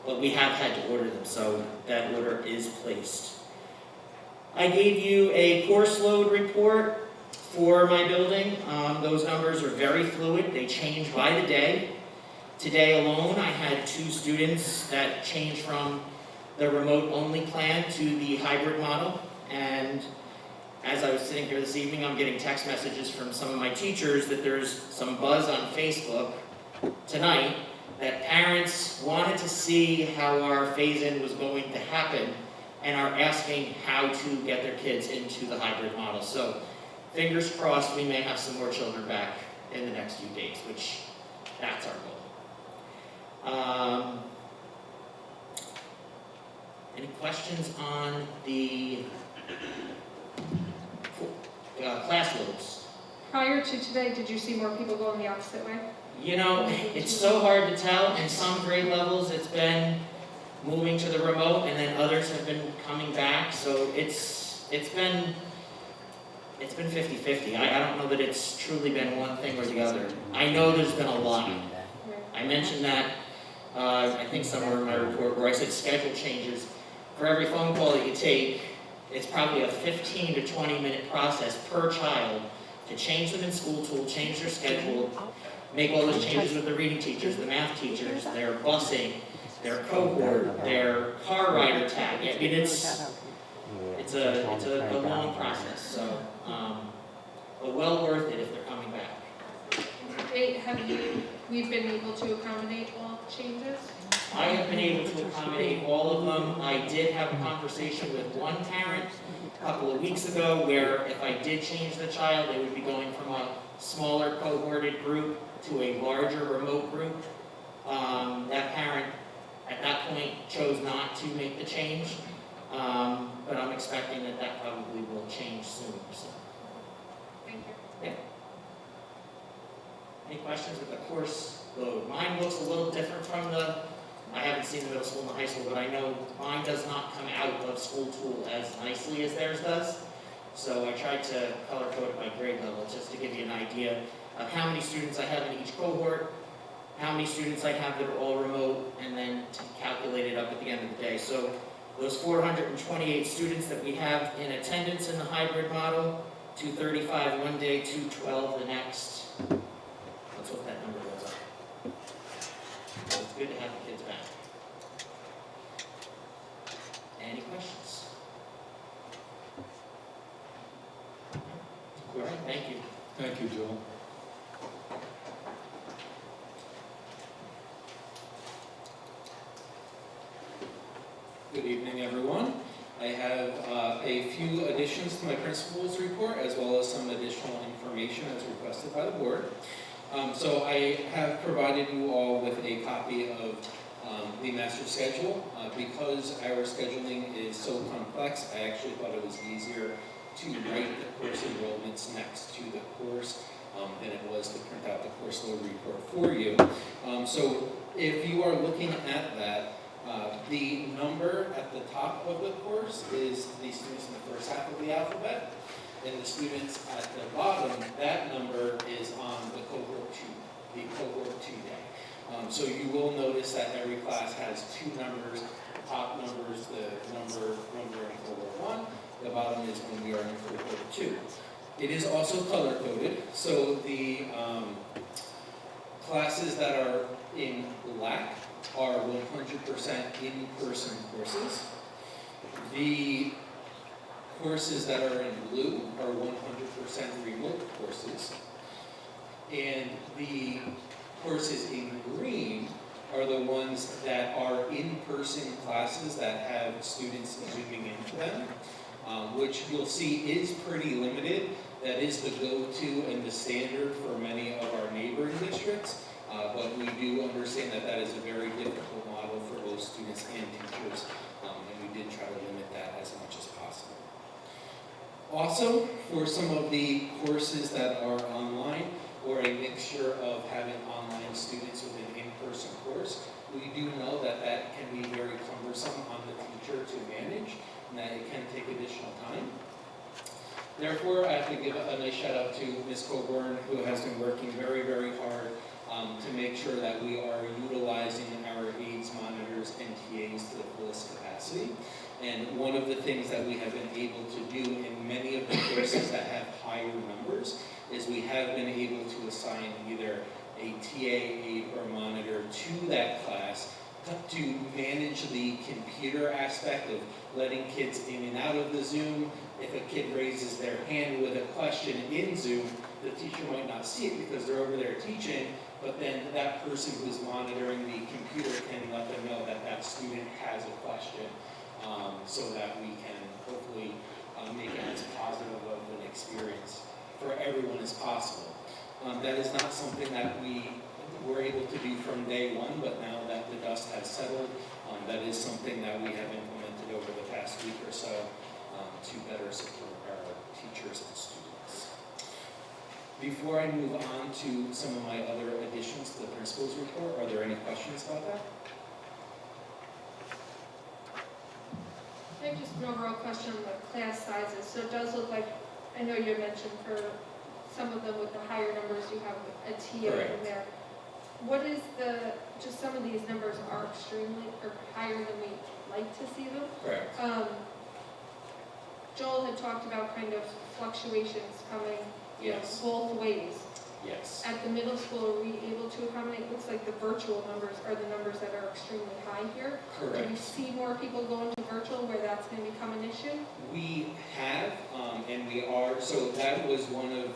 but we have had to order them, so that order is placed. I gave you a course load report for my building. Those numbers are very fluid. They change by the day. Today alone, I had 2 students that changed from the remote-only plan to the hybrid model. And as I was sitting here this evening, I'm getting text messages from some of my teachers that there's some buzz on Facebook tonight that parents wanted to see how our phase-in was going to happen and are asking how to get their kids into the hybrid model. So fingers crossed we may have some more children back in the next few days, which that's our goal. Any questions on the classrooms? Prior to today, did you see more people going the opposite way? You know, it's so hard to tell. In some grade levels, it's been moving to the remote, and then others have been coming back. So it's been 50-50. I don't know that it's truly been one thing or the other. I know there's been a lot. I mentioned that, I think somewhere in my report, where I said schedule changes. For every phone call that you take, it's probably a 15 to 20 minute process per child to change them in school tool, change their schedule, make all those changes with the reading teachers, the math teachers, their busing, their cohort, their car rider tag. I mean, it's a long process, so, but well worth it if they're coming back. To date, we've been able to accommodate all changes? I have been able to accommodate all of them. I did have a conversation with one parent a couple of weeks ago where if I did change the child, they would be going from a smaller cohorted group to a larger remote group. That parent at that point chose not to make the change, but I'm expecting that probably will change soon. So. Thank you. Yeah. Any questions with the course load? Mine looks a little different from I haven't seen the middle school and the high school, but I know mine does not come out of school tool as nicely as theirs does. So I tried to color code it by grade level just to give you an idea of how many students I have in each cohort, how many students I have that are all remote, and then to calculate it up at the end of the day. So those 428 students that we have in attendance in the hybrid model, 235 one day, 212 the next. Let's hope that number goes up. So it's good to have the kids back. Any questions? All right, thank you. Thank you, Joel. Good evening, everyone. I have a few additions to my principal's report, as well as some additional information as requested by the board. So I have provided you all with a copy of the master schedule. Because our scheduling is so complex, I actually thought it was easier to write the course enrollments next to the course than it was to print out the course load report for you. So if you are looking at that, the number at the top of the course is the students in the first half of the alphabet, and the students at the bottom, that number is on the cohort 2, the cohort 2 day. So you will notice that every class has 2 numbers. The top number is the number when we're in cohort 1, the bottom is when we are in cohort 2. It is also color-coded, so the classes that are in black are 100% in-person courses. The courses that are in blue are 100% remote courses. And the courses in green are the ones that are in-person classes that have students zooming into them, which you'll see is pretty limited. That is the go-to and the standard for many of our neighboring districts. But we do understand that that is a very difficult model for both students and teachers, and we did try to limit that as much as possible. Also, for some of the courses that are online, or a mixture of having online students with an in-person course, we do know that that can be very cumbersome on the teacher to manage, and that it can take additional time. Therefore, I have to give a nice shout out to Ms. Coburn, who has been working very, very hard to make sure that we are utilizing our aides, monitors, and TAs to the fullest capacity. And one of the things that we have been able to do in many of the courses that have higher numbers is we have been able to assign either a TA aide or monitor to that class to manage the computer aspect of letting kids in and out of the Zoom. If a kid raises their hand with a question in Zoom, the teacher might not see it because they're over there teaching, but then that person who's monitoring the computer can let them know that that student has a question, so that we can hopefully make it as positive of an experience for everyone as possible. That is not something that we were able to do from day one, but now that the dust has settled, that is something that we have implemented over the past week or so to better support our teachers and students. Before I move on to some of my other additions to the principal's report, are there any questions about that? I have just an overall question on the class sizes. So it does look like, I know you mentioned for some of them with the higher numbers, you have a TA in Correct. there. What is just some of these numbers are extremely, or higher than we like to see them. Correct. Joel had talked about kind of fluctuations coming, Yes. both ways. Yes. At the middle school, are we able to accommodate, it looks like the virtual numbers are the numbers that are extremely high here. Do we Correct. see more people going to virtual where that's going to become an issue? We have, and we are, so that was one of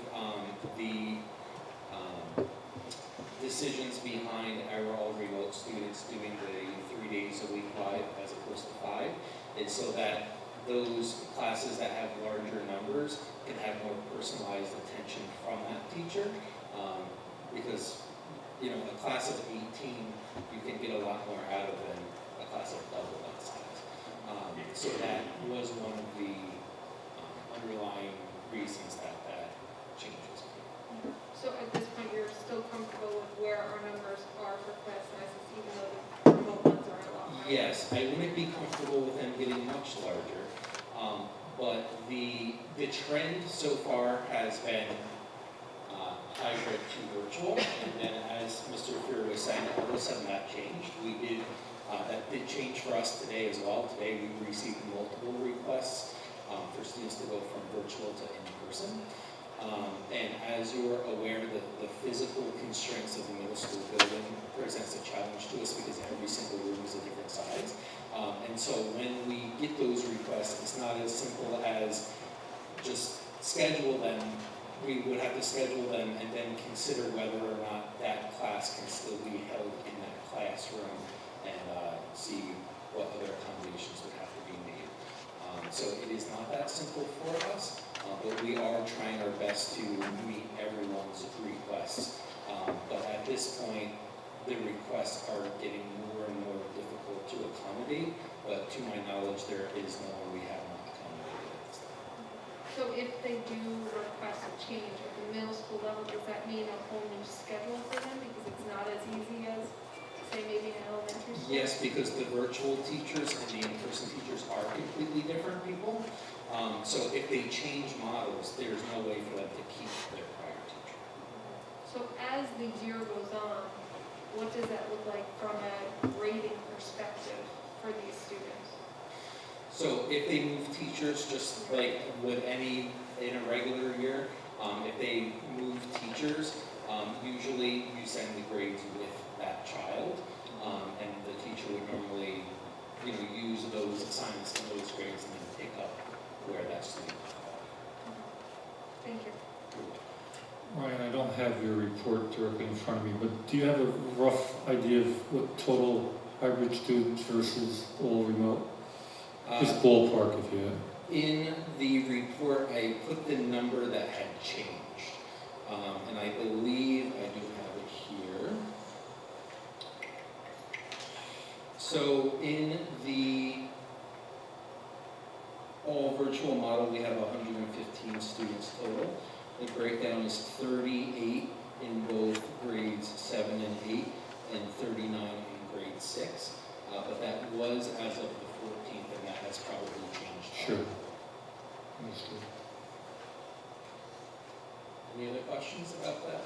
the decisions behind our all remote students doing the 3 days a week live as opposed to 5, is so that those classes that have larger numbers can have more personalized attention from that teacher. Because, a class of 18, you can get a lot more out of than a class of double that size. So that was one of the underlying reasons that changes. So at this point, you're still comfortable with where our numbers are for class sizes, even though the remote ones are a lot higher? Yes, I wouldn't be comfortable with them getting much larger, but the trend so far has been hybrid to virtual, and then as Mr. Fuhr was saying, all of a sudden that changed. That did change for us today as well. Today we received multiple requests for students to go from virtual to in-person. And as you're aware, the physical constraints of the middle school building presents a challenge to us because every single room is a different size. And so when we get those requests, it's not as simple as just schedule them. We would have to schedule them and then consider whether or not that class can still be held in that classroom and see what other accommodations would have to be made. So it is not that simple for us, but we are trying our best to meet everyone's requests. But at this point, the requests are getting more and more difficult to accommodate, but to my knowledge, there is no one we have not accommodated at this time. So if they do request a change at the middle school level, does that mean a whole new schedule for them? Because it's not as easy as, say, maybe an elementary school? Yes, because the virtual teachers and the in-person teachers are completely different people. So if they change models, there's no way for them to keep their prior teacher. So as the year goes on, what does that look like from a grading perspective for these students? So if they move teachers, just like with any, in a regular year, if they move teachers, usually you send the grades with that child, and the teacher would normally, use those assignments and those grades and then pick up where that student fell. Thank you. Ryan, I don't have your report directly in front of me, but do you have a rough idea of what total hybrid students versus all remote? Just ballpark if you have. In the report, I put the number that had changed, and I believe I do have it here. So in the all virtual model, we have 115 students total. The breakdown is 38 in both grades 7 and 8, and 39 in grade 6. But that was as of the 14th, and that has probably changed. Sure. Understood. Any other questions about that?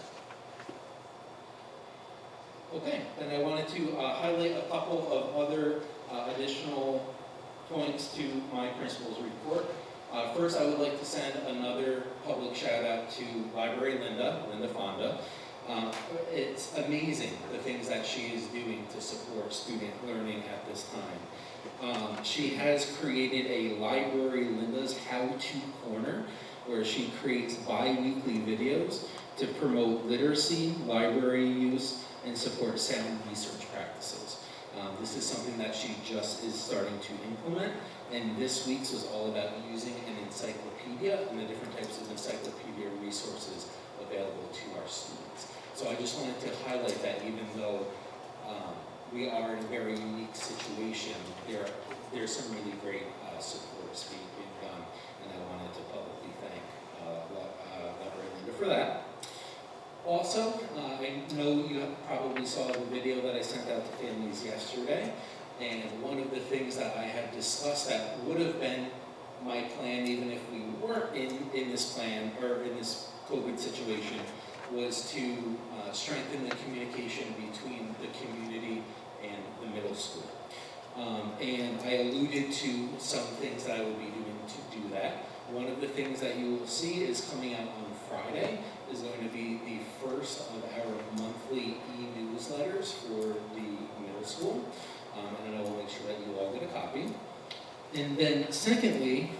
Okay, then I wanted to highlight a couple of other additional points to my principal's report. First, I would like to send another public shout out to Library Linda Fonda. It's amazing the things that she is doing to support student learning at this time. She has created a Library Linda's How-To Corner, where she creates bi-weekly videos to promote literacy, library use, and support sound research practices. This is something that she just is starting to implement, and this week's was all about using an encyclopedia and the different types of encyclopedia resources available to our students. So I just wanted to highlight that even though we are in a very unique situation, there's some really great supports being done, and I wanted to publicly thank Library Linda for that. Also, I know you probably saw the video that I sent out to families yesterday, and one of the things that I had discussed that would have been my plan even if we weren't in this plan or in this COVID situation was to strengthen the communication between the community and the middle school. And I alluded to some things that I will be doing to do that. One of the things that you will see is coming out on Friday is going to be the first of our monthly e-newsletters for the middle school. And I will make sure that you all get a copy. And then secondly,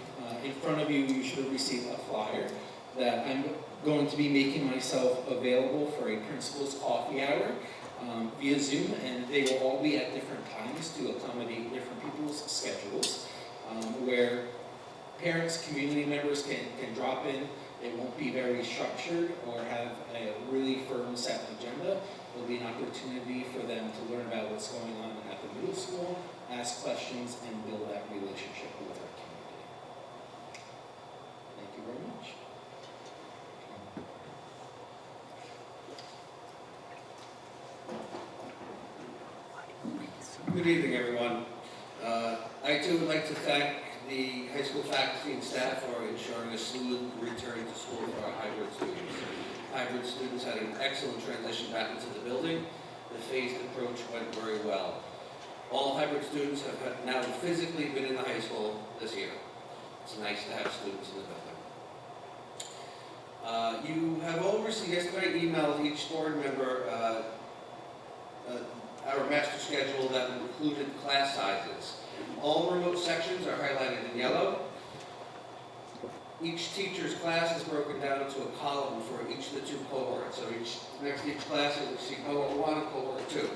in front of you, you should have received a flyer that I'm going to be making myself available for a principal's coffee hour via Zoom, and they will all be at different times to accommodate different people's schedules, where parents, community members can drop in. It won't be very structured or have a really firm set agenda. There'll be an opportunity for them to learn about what's going on at the middle school, ask questions, and build that relationship with our community. Thank you very much. Good evening, everyone. I too would like to thank the high school faculty and staff for ensuring a smooth return to school for our hybrid students. Hybrid students had an excellent transition back into the building. The phased approach went very well. All hybrid students have now physically been in the high school this year. It's nice to have students in the building. You have all received yesterday emailed each board member our master schedule that included class sizes. All remote sections are highlighted in yellow. Each teacher's class is broken down into a column for each of the two cohorts. So next to each class, you'll see cohort 1 and cohort 2.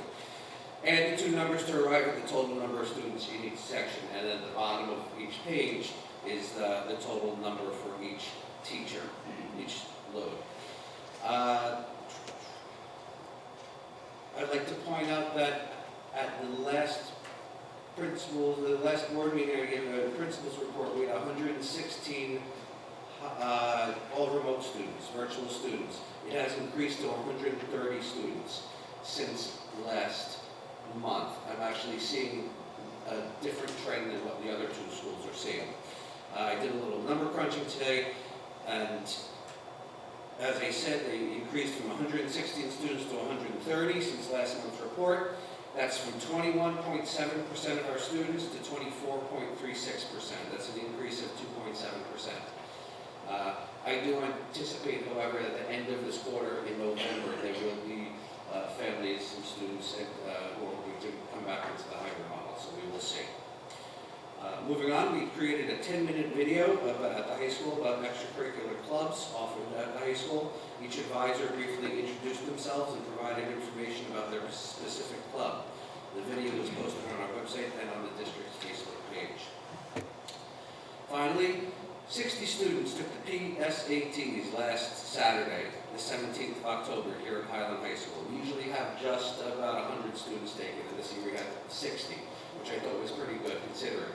Add the two numbers to arrive at the total number of students in each section, and then the bottom of each page is the total number for each teacher, each load. I'd like to point out that at the last board meeting, I gave a principal's report. We had 116 all remote students, virtual students. It has increased to 130 students since last month. I'm actually seeing a different trend than what the other two schools are seeing. I did a little number crunching today, and as I said, they increased from 116 students to 130 since last month's report. That's from 21.7% of our students to 24.36%. That's an increase of 2.7%. I do anticipate, however, at the end of this quarter in November, there will be families and students who are going to come back into the hybrid model, so we will see. Moving on, we created a 10-minute video at the high school about extracurricular clubs offered at the high school. Each advisor briefly introduced themselves and provided information about their specific club. The video was posted on our website and on the district's Facebook page. Finally, 60 students took the PSATs last Saturday, the 17th of October, here at Highland High School. We usually have just about 100 students taken, and this year we had 60, which I thought was pretty good considering.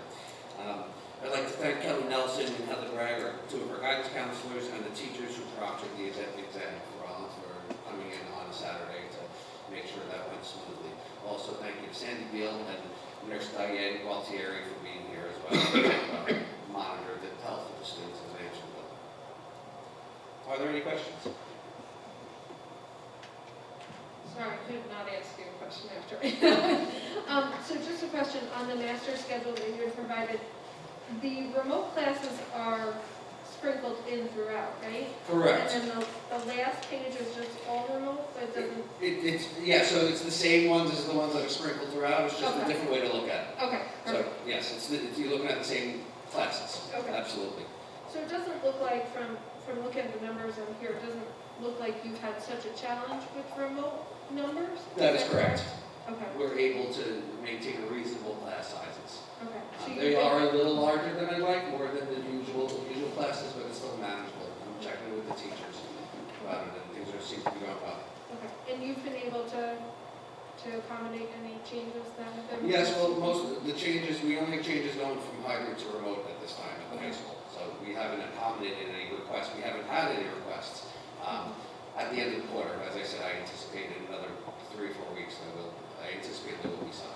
I'd like to thank Kelly Nelson and Heather Bragg, two of our guidance counselors, and the teachers who proctored the exam for coming in on a Saturday to make sure that went smoothly. Also, thank you to Sandy Beal and Nurse Diane Gualtieri for being here as well to monitor the health of the students as they enter the building. Are there any questions? Sorry, I could not ask you a question after. So just a question on the master schedule that you had provided. The remote classes are sprinkled in throughout, right? Correct. And then the last page is just all remote, but So it's the same ones as the ones that are sprinkled throughout, it's just a Okay. different way to look at it. Okay, So, perfect. yes, you're looking at the same classes, Okay. absolutely. So it doesn't look like, from looking at the numbers on here, it doesn't look like you've had such a challenge with remote numbers? That is correct. Okay, We're able to maintain reasonable class sizes. okay. So They you've been- are a little larger than I'd like, more than the usual classes, but it's still manageable. I'm checking with the teachers about it, and things seem to be going well. Okay, and you've been able to accommodate any changes that have been? Yes, well, most of the changes, we only have changes going from hybrid to remote at this time at the high school. So we haven't accommodated any requests, we haven't had any requests. At the end of the quarter, as I said, I anticipate in another 3 or 4 weeks, I anticipate there will be some.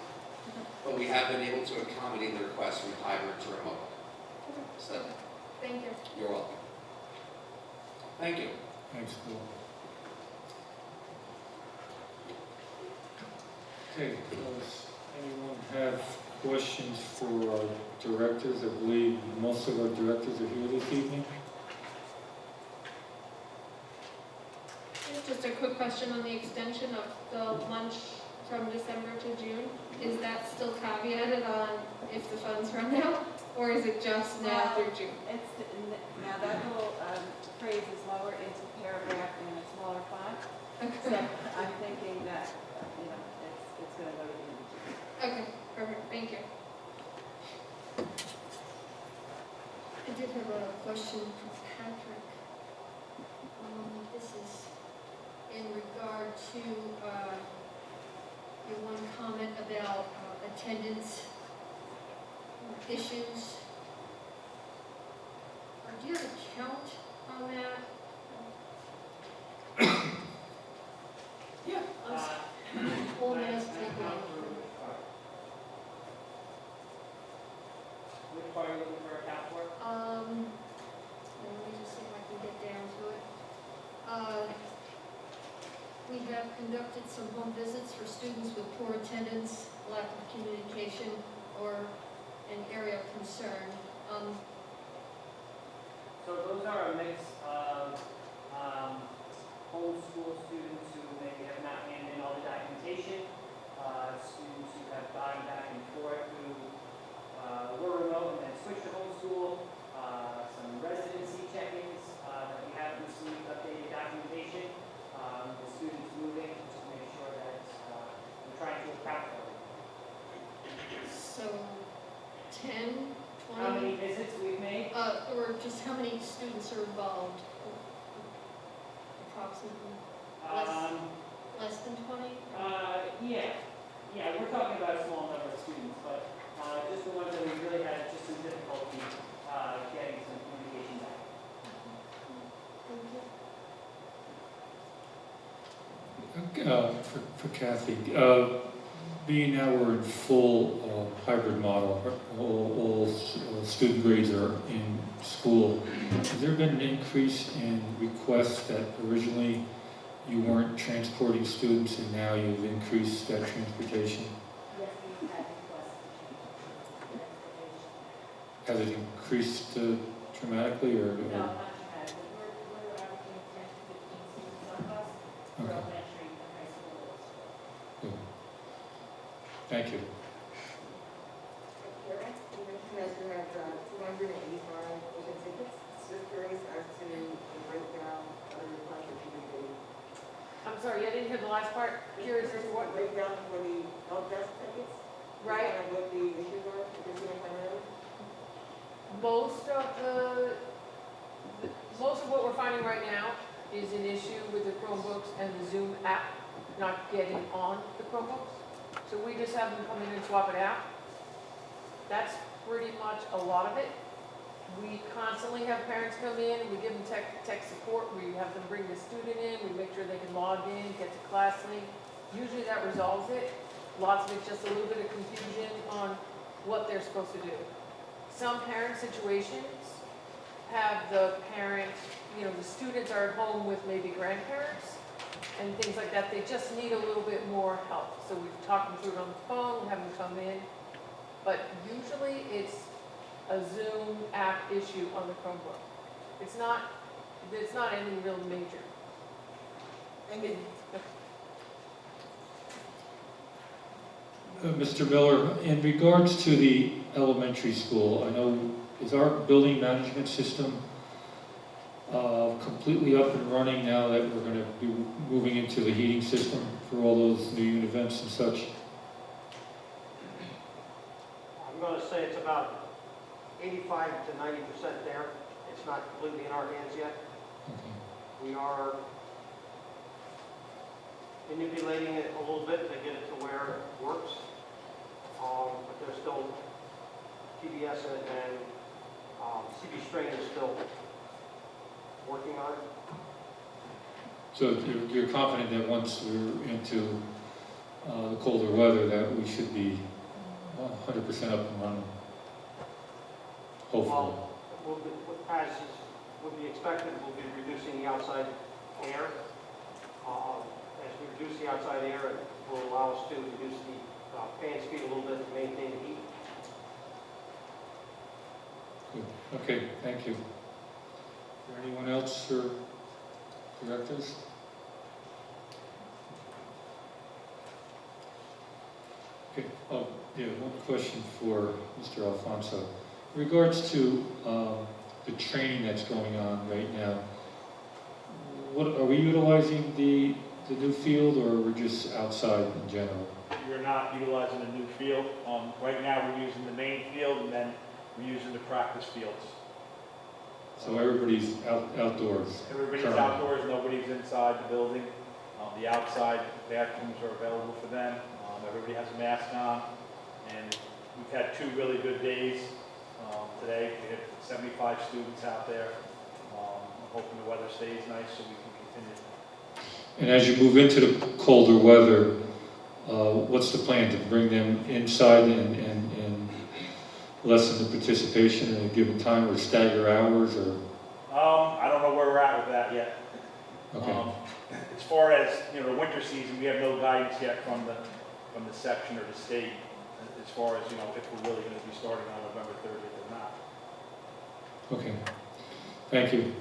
But we have been able to accommodate the requests from hybrid to remote. Okay. So, Thank you. you're welcome. Thank you. Thanks, Bill. Okay, does anyone have questions for our directors? I believe most of our directors are here this evening. Just a quick question on the extension of the lunch from December to June. Is that still caveated on if the funds run out, or is it just now through June? Now that whole phrase is lower into paragraph in a smaller font. So I'm thinking that, it's going to go to the end of June. Okay, perfect, thank you. I did have a question for Patrick. This is in regard to your one comment about attendance issues. Do you have a count on that? Yeah. Well, that's taken. Which part are you looking for a count for? Let me just see if I can get down to it. We have conducted some home visits for students with poor attendance, lack of communication, or an area of concern. So those are a mix of homeschool students who maybe have not handed in all the documentation, students who have gone back and forth who were remote and then switched to homeschool, some residency check-ins that we haven't received updated documentation, the students moving to make sure that we're trying to account for it. So 10, 20? How many visits we've made? Or just how many students are involved? Approximately less than 20? Yeah, we're talking about a small number of students, but just the ones that we really had just some difficulty getting some communication back. Thank you. For Kathy, being now we're in full hybrid model, all student grades are in school, has there been an increase in requests that originally you weren't transporting students and now you've increased that transportation? Yes, we've had requests to change transportation. Has it increased dramatically or? No, not too bad. We're averaging 10 to 15 students on bus for Okay. elementary and high school. Good. Thank you. Karen, you mentioned that you had 285 open tickets. Just curious as to the breakdown of the request that you made. I'm sorry, I didn't hear the last part. Curious as to what? Breakdown for the help desk tickets? Right. And what the issues are, because you don't have it. Most of what we're finding right now is an issue with the Chromebooks and the Zoom app not getting on the Chromebooks. So we just have them come in and swap it out. That's pretty much a lot of it. We constantly have parents come in, we give them tech support, we have them bring the student in, we make sure they can log in, get to ClassLink. Usually that resolves it. Lots of it's just a little bit of confusion on what they're supposed to do. Some parent situations have the parent, the students are at home with maybe grandparents and things like that. They just need a little bit more help. So we've talked them through it on the phone, we have them come in. But usually it's a Zoom app issue on the Chromebook. It's not anything real major. And then, Mr. Miller, in regards to the elementary school, I know, is our building management system completely up and running now that we're going to be moving into the heating system for all those new unit events and such? I'm going to say it's about 85 to 90% there. It's not completely in our hands yet. Okay. We are manipulating it a little bit to get it to where it works. But there's still TBS and CB Strain is still working on it. So you're confident that once we're into the colder weather, that we should be 100% up and running? Hopefully. Well, as would be expected, we'll be reducing the outside air. As we reduce the outside air, it will allow us to reduce the fan speed a little bit to maintain the heat. Good. Okay, thank you. Is there anyone else or directors? Okay, oh, yeah, one question for Mr. Alfonso. In regards to the training that's going on right now, what, are we utilizing the new field, or we're just outside in general? We're not utilizing the new field. Right now, we're using the main field, and then we're using the practice fields. So everybody's outdoors? Everybody's currently. outdoors, nobody's inside the building. The outside bathrooms are available for them. Everybody has a mask on, and we've had 2 really good days. Today, we had 75 students out there. I'm hoping the weather stays nice so we can continue. And as you move into the colder weather, what's the plan, to bring them inside and lessen the participation at a given time, or stagger hours, or? I don't know where we're at with that yet. Okay. As far as, the winter season, we have no guidance yet from the section or the state as far as, if we're really going to be starting on November 30th or not. Okay. Thank you.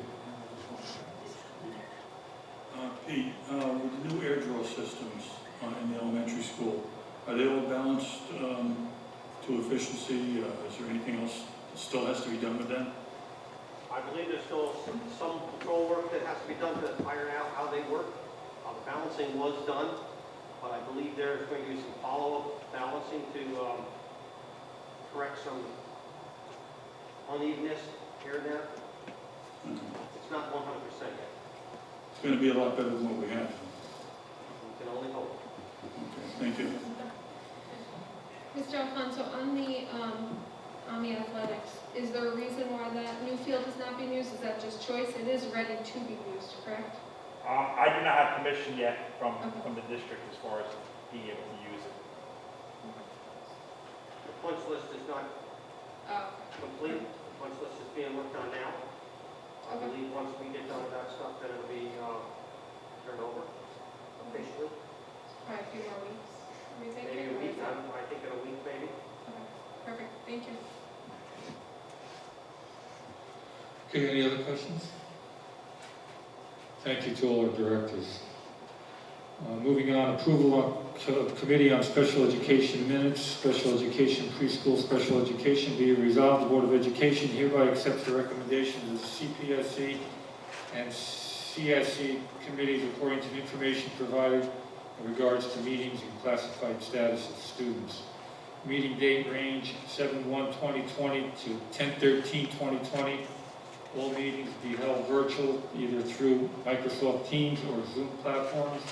Pete, with the new air drill systems in the elementary school, are they all balanced to efficiency? Is there anything else that still has to be done with them? I believe there's still some control work that has to be done to iron out how they work. The balancing was done, but I believe there's going to be some follow-up balancing to correct some unevenness here and there. It's not 100% yet. It's going to be a lot better than what we have. We can only hope. Okay, thank you. Mr. Alfonso, on the athletics, is there a reason why that new field is not being used? Is that just choice? It is ready to be used, correct? I do not have permission yet from the district as far as being able to use it. The punch list is not complete. The punch list is being worked on now. I believe once we get done with that stuff, then it'll be turned over officially. Probably a few more weeks. Maybe a week, I think in a week maybe. Okay, perfect, thank you. Okay, any other questions? Thank you to all our directors. Moving on, approval of Committee on Special Education Minutes, Special Education Preschool, Special Education. Be it resolved, the Board of Education hereby accepts the recommendations of the CPSC and CSE committees according to the information provided in regards to meetings and classified status of students. Meeting date range 7/1/2020 to 10/13/2020. All meetings be held virtual, either through Microsoft Teams or Zoom platforms.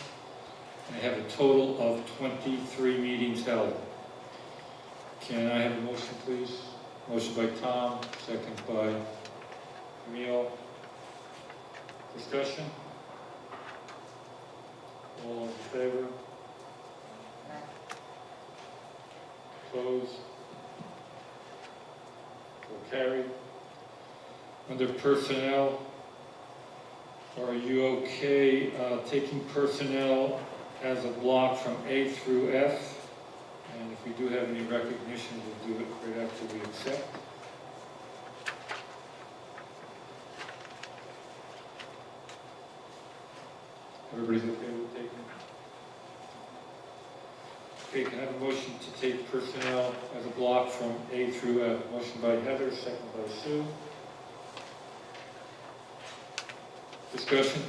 And I have a total of 23 meetings held. Can I have a motion, please? Motion by Tom, second by Camille. Discussion? All in favor? Opposed? So carried. Under personnel, are you okay taking personnel as a block from A through F? And if we do have any recognition, we'll do it right after we accept. Everybody's okay with taking Okay, can I have a motion to take personnel as a block from A through F? Motion by Heather, second by Sue. Discussion?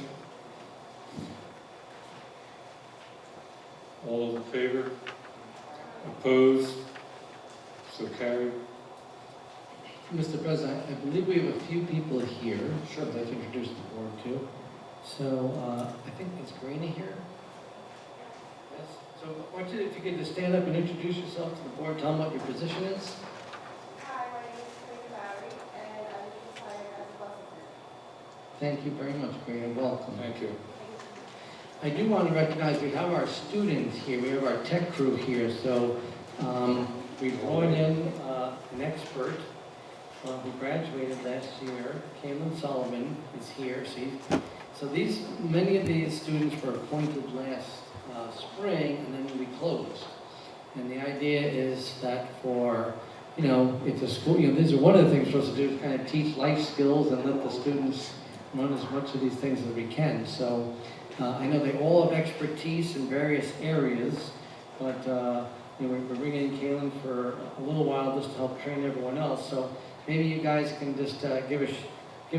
All those in favor? Opposed? So carried. Mr. President, I believe we have a few people here. Sure. I'd like to introduce the board to. So I think it's Karina here. Yes. So I want you, if you could just stand up and introduce yourself to the board, tell them what your position is. Hi, my name is Karina Barry, and I'm retired as a bus attendant. Thank you very much, Karina. Welcome. Thank you. I do want to recognize we have our students here. We have our tech crew here. So we brought in an expert who graduated last year. Kaylin Sullivan is here. So many of these students were appointed last spring, and then we closed. And the idea is that for, it's a school, these are one of the things we're supposed to do is kind of teach life skills and let the students learn as much of these things as we can. So I know they all have expertise in various areas, but we're bringing in Kaylin for a little while just to help train everyone else. So maybe you guys can just give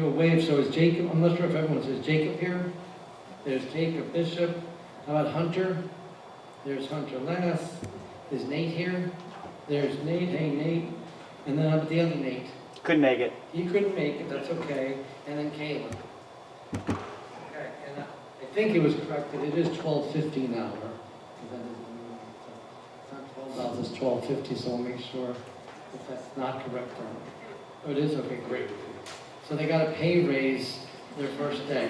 a wave. So is Jacob, I'm not sure if everyone says Jacob here. There's Jacob Bishop. How about Hunter? There's Hunter Lass. Is Nate here? There's Nate. Hey, Nate. And then how about the other Nate? Couldn't make it. He couldn't make it. That's okay. And then Kaylin. Okay. And I think it was corrected. It is $12.50 an hour. It's not $12. It's $12.50. So we'll make sure if that's not correct or not. Oh, it is? Okay, great. So they got a pay raise their first day.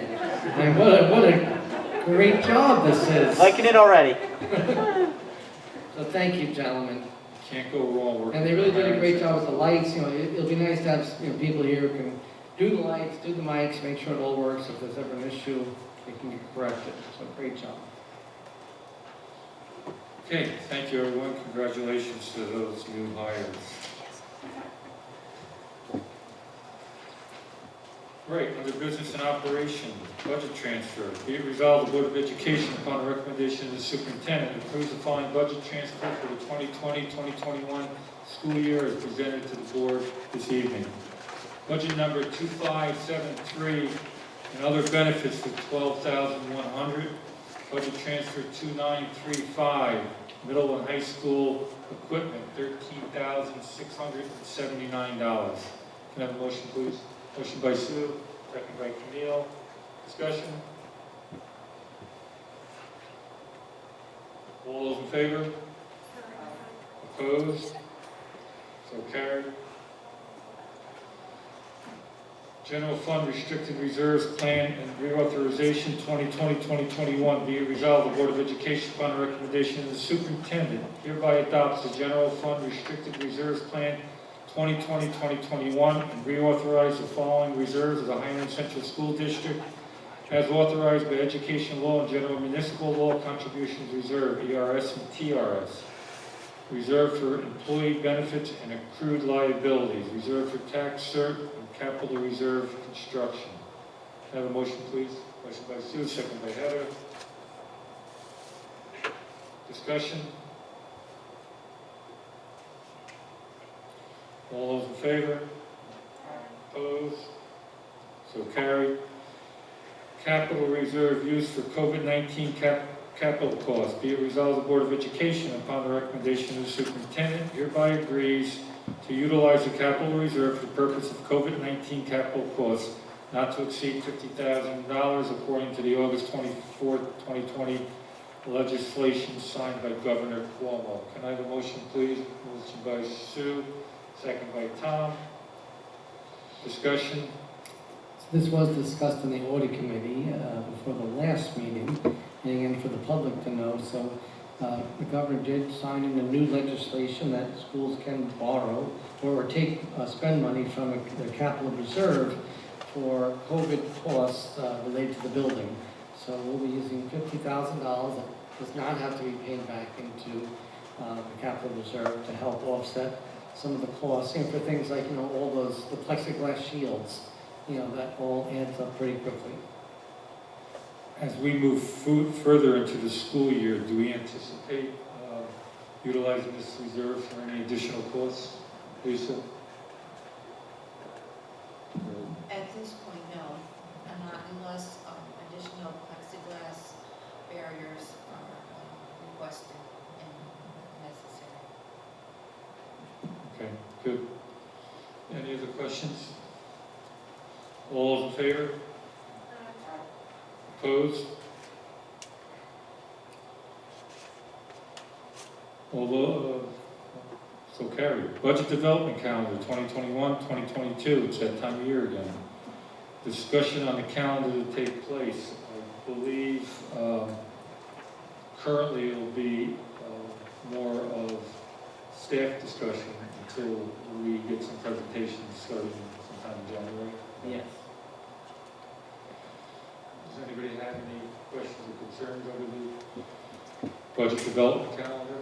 And what a great job this is. Liking it already. So thank you, gentlemen. Can't go wrong working. And they really did a great job with the lights. It'll be nice to have people here who can do the lights, do the mics, make sure it all works. If there's ever an issue, they can get corrected. So great job. Okay, thank you, everyone. Congratulations to those new hires. Right, under business and operation, budget transfer. Be it resolved, the Board of Education, upon the recommendation of the superintendent, approves the following budget transfer for the 2020-2021 school year as presented to the board this evening. Budget number 2573 and other benefits for $12,100. Budget transfer 2935, middle and high school equipment, $13,679. Can I have a motion, please? Motion by Sue, second by Camille. Discussion? All those in favor? Opposed? So carried. General Fund Restricted Reserves Plan and Reauthorization 2020-2021. Be it resolved, the Board of Education, upon the recommendation of the superintendent, hereby adopts the General Fund Restricted Reserves Plan 2020-2021 and reauthorize the following reserves of the Highland Central School District as authorized by Education Law and General Municipal Law Contributions Reserve, ERS and TRS. Reserve for employee benefits and accrued liabilities. Reserve for tax cert and capital reserve construction. Can I have a motion, please? Motion by Sue, second by Heather. Discussion? All those in favor? Opposed? So carried. Capital reserve used for COVID-19 capital costs. Be it resolved, the Board of Education, upon the recommendation of the superintendent, hereby agrees to utilize the capital reserve for the purpose of COVID-19 capital costs not to exceed $50,000 according to the August 24, 2020 legislation signed by Governor Cuomo. Can I have a motion, please? Motion by Sue. Second by Tom. Discussion? This was discussed in the audit committee before the last meeting, and again for the public to know. So the governor did sign in the new legislation that schools can borrow or spend money from the capital reserve for COVID costs related to the building. So we'll be using $50,000 that does not have to be paid back into the capital reserve to help offset some of the costs, for things like, all the plexiglass shields, that all adds up pretty quickly. As we move further into the school year, do we anticipate utilizing this reserve for any additional costs? Lisa? At this point, no, and not unless additional plexiglass barriers are requested and necessary. Okay, good. Any other questions? All in favor? Opposed? So carried. Budget Development Calendar 2021, 2022, it's that time of year again. Discussion on the calendar to take place. I believe currently it'll be more of staff discussion until we get some presentations starting sometime in January. Yes. Does anybody have any questions or concerns over the budget development calendar?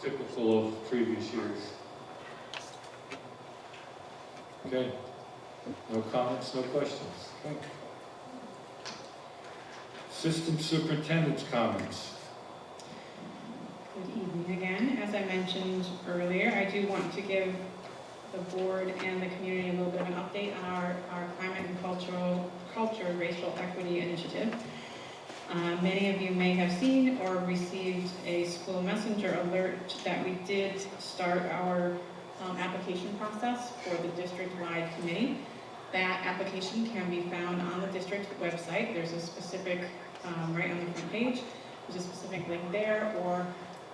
Typical of previous years. Okay. No comments, no questions. Okay. Assistant Superintendent's comments. Good evening again. As I mentioned earlier, I do want to give the board and the community a little bit of an update on our climate and culture racial equity initiative. Many of you may have seen or received a school messenger alert that we did start our application process for the district-wide committee. That application can be found on the district website. There's a specific, right on the front page, there's a specific link there, or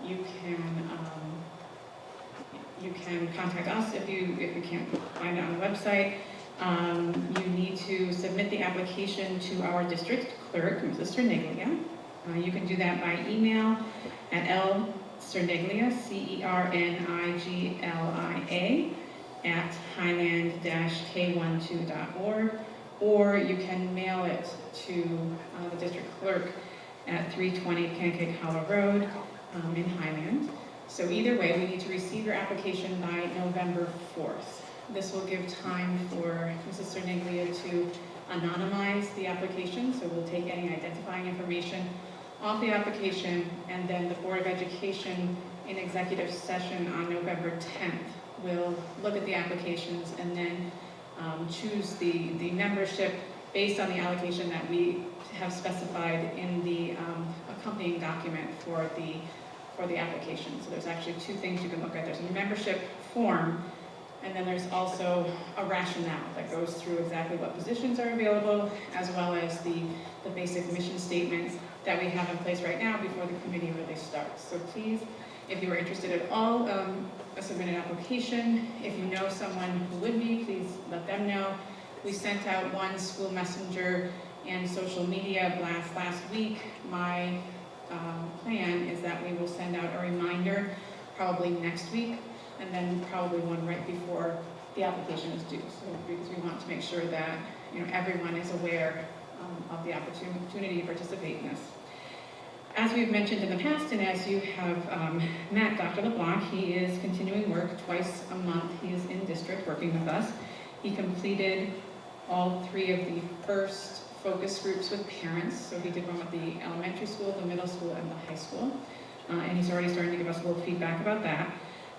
you can contact us if you can't find it on the website. You need to submit the application to our district clerk, Mrs. Cerniglia. You can do that by email at lcerniglia, CERNIGLIA, at highland-k12.org, or you can mail it to the district clerk at 320 Pancake Hollow Road in Highland. So either way, we need to receive your application by November 4th. This will give time for Mrs. Cerniglia to anonymize the application, so we'll take any identifying information off the application, and then the Board of Education in executive session on November 10th will look at the applications and then choose the membership based on the allocation that we have specified in the accompanying document for the application. So there's actually two things you can look at. There's a membership form, and then there's also a rationale that goes through exactly what positions are available, as well as the basic mission statements that we have in place right now before the committee really starts. So please, if you are interested at all, submit an application. If you know someone who would be, please let them know. We sent out one school messenger and social media blast last week. My plan is that we will send out a reminder probably next week, and then probably one right before the application is due. So because we want to make sure that everyone is aware of the opportunity to participate in this. As we've mentioned in the past, and as you have met Dr. LeBlanc, he is continuing work twice a month. He is in district working with us. He completed all 3 of the first focus groups with parents. So he did one with the elementary school, the middle school, and the high school. And he's already starting to give us a little feedback about that.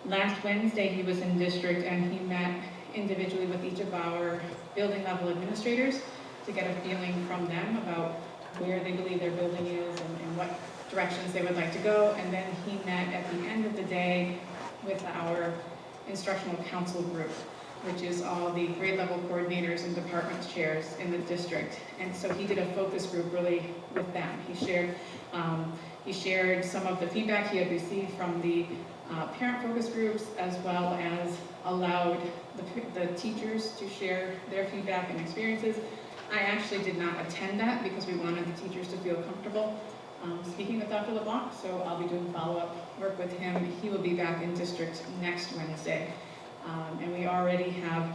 Last Wednesday, he was in district and he met individually with each of our building level administrators to get a feeling from them about where they believe their building is and what directions they would like to go. And then he met at the end of the day with our instructional council group, which is all the grade level coordinators and department chairs in the district. And so he did a focus group really with them. He shared some of the feedback he had received from the parent focus groups, as well as allowed the teachers to share their feedback and experiences. I actually did not attend that because we wanted the teachers to feel comfortable speaking with Dr. LeBlanc, so I'll be doing follow-up work with him. He will be back in district next Wednesday. And we already have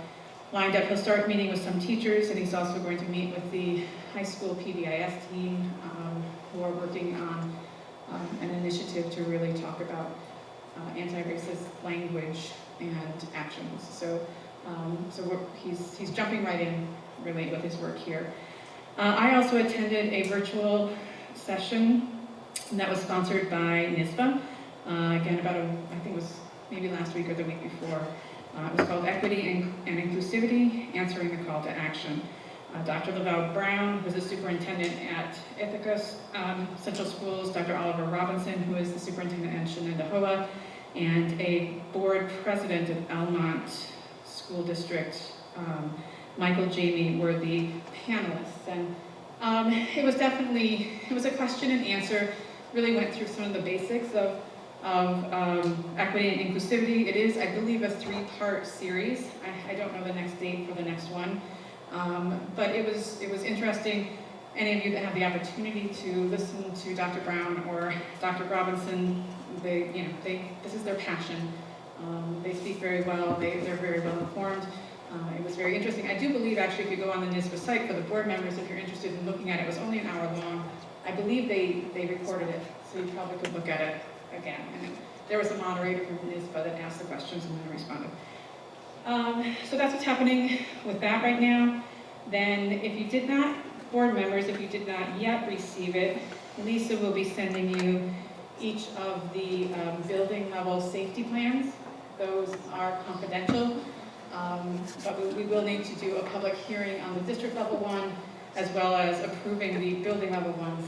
lined up, he'll start meeting with some teachers, and he's also going to meet with the high school PBIS team who are working on an initiative to really talk about anti-racist language and actions. So, he's jumping right in really with his work here. I also attended a virtual session that was sponsored by NISBA again, I think it was maybe last week or the week before. It was called Equity and Inclusivity, Answering the Call to Action. Dr. Lavelle Brown, who is the superintendent at Ithaca Central Schools, Dr. Oliver Robinson, who is the superintendent at Shenandoah, and a board president of Almont School District, Michael Jamie, were the panelists. And it was a question and answer, really went through some of the basics of equity and inclusivity. It is, I believe, a 3-part series. I don't know the next date for the next one. But it was interesting. Any of you that have the opportunity to listen to Dr. Brown or Dr. Robinson, this is their passion. They speak very well. They're very well informed. It was very interesting. I do believe, actually, if you go on the NISBA site for the board members, if you're interested in looking at it, it was only an hour long. I believe they recorded it, so you probably could look at it again. And there was a moderator from NISBA that asked the questions and then responded. So that's what's happening with that right now. Then if you did not, board members, if you did not yet receive it, Lisa will be sending you each of the building level safety plans. Those are confidential, but we will need to do a public hearing on the district level one, as well as approving the building level ones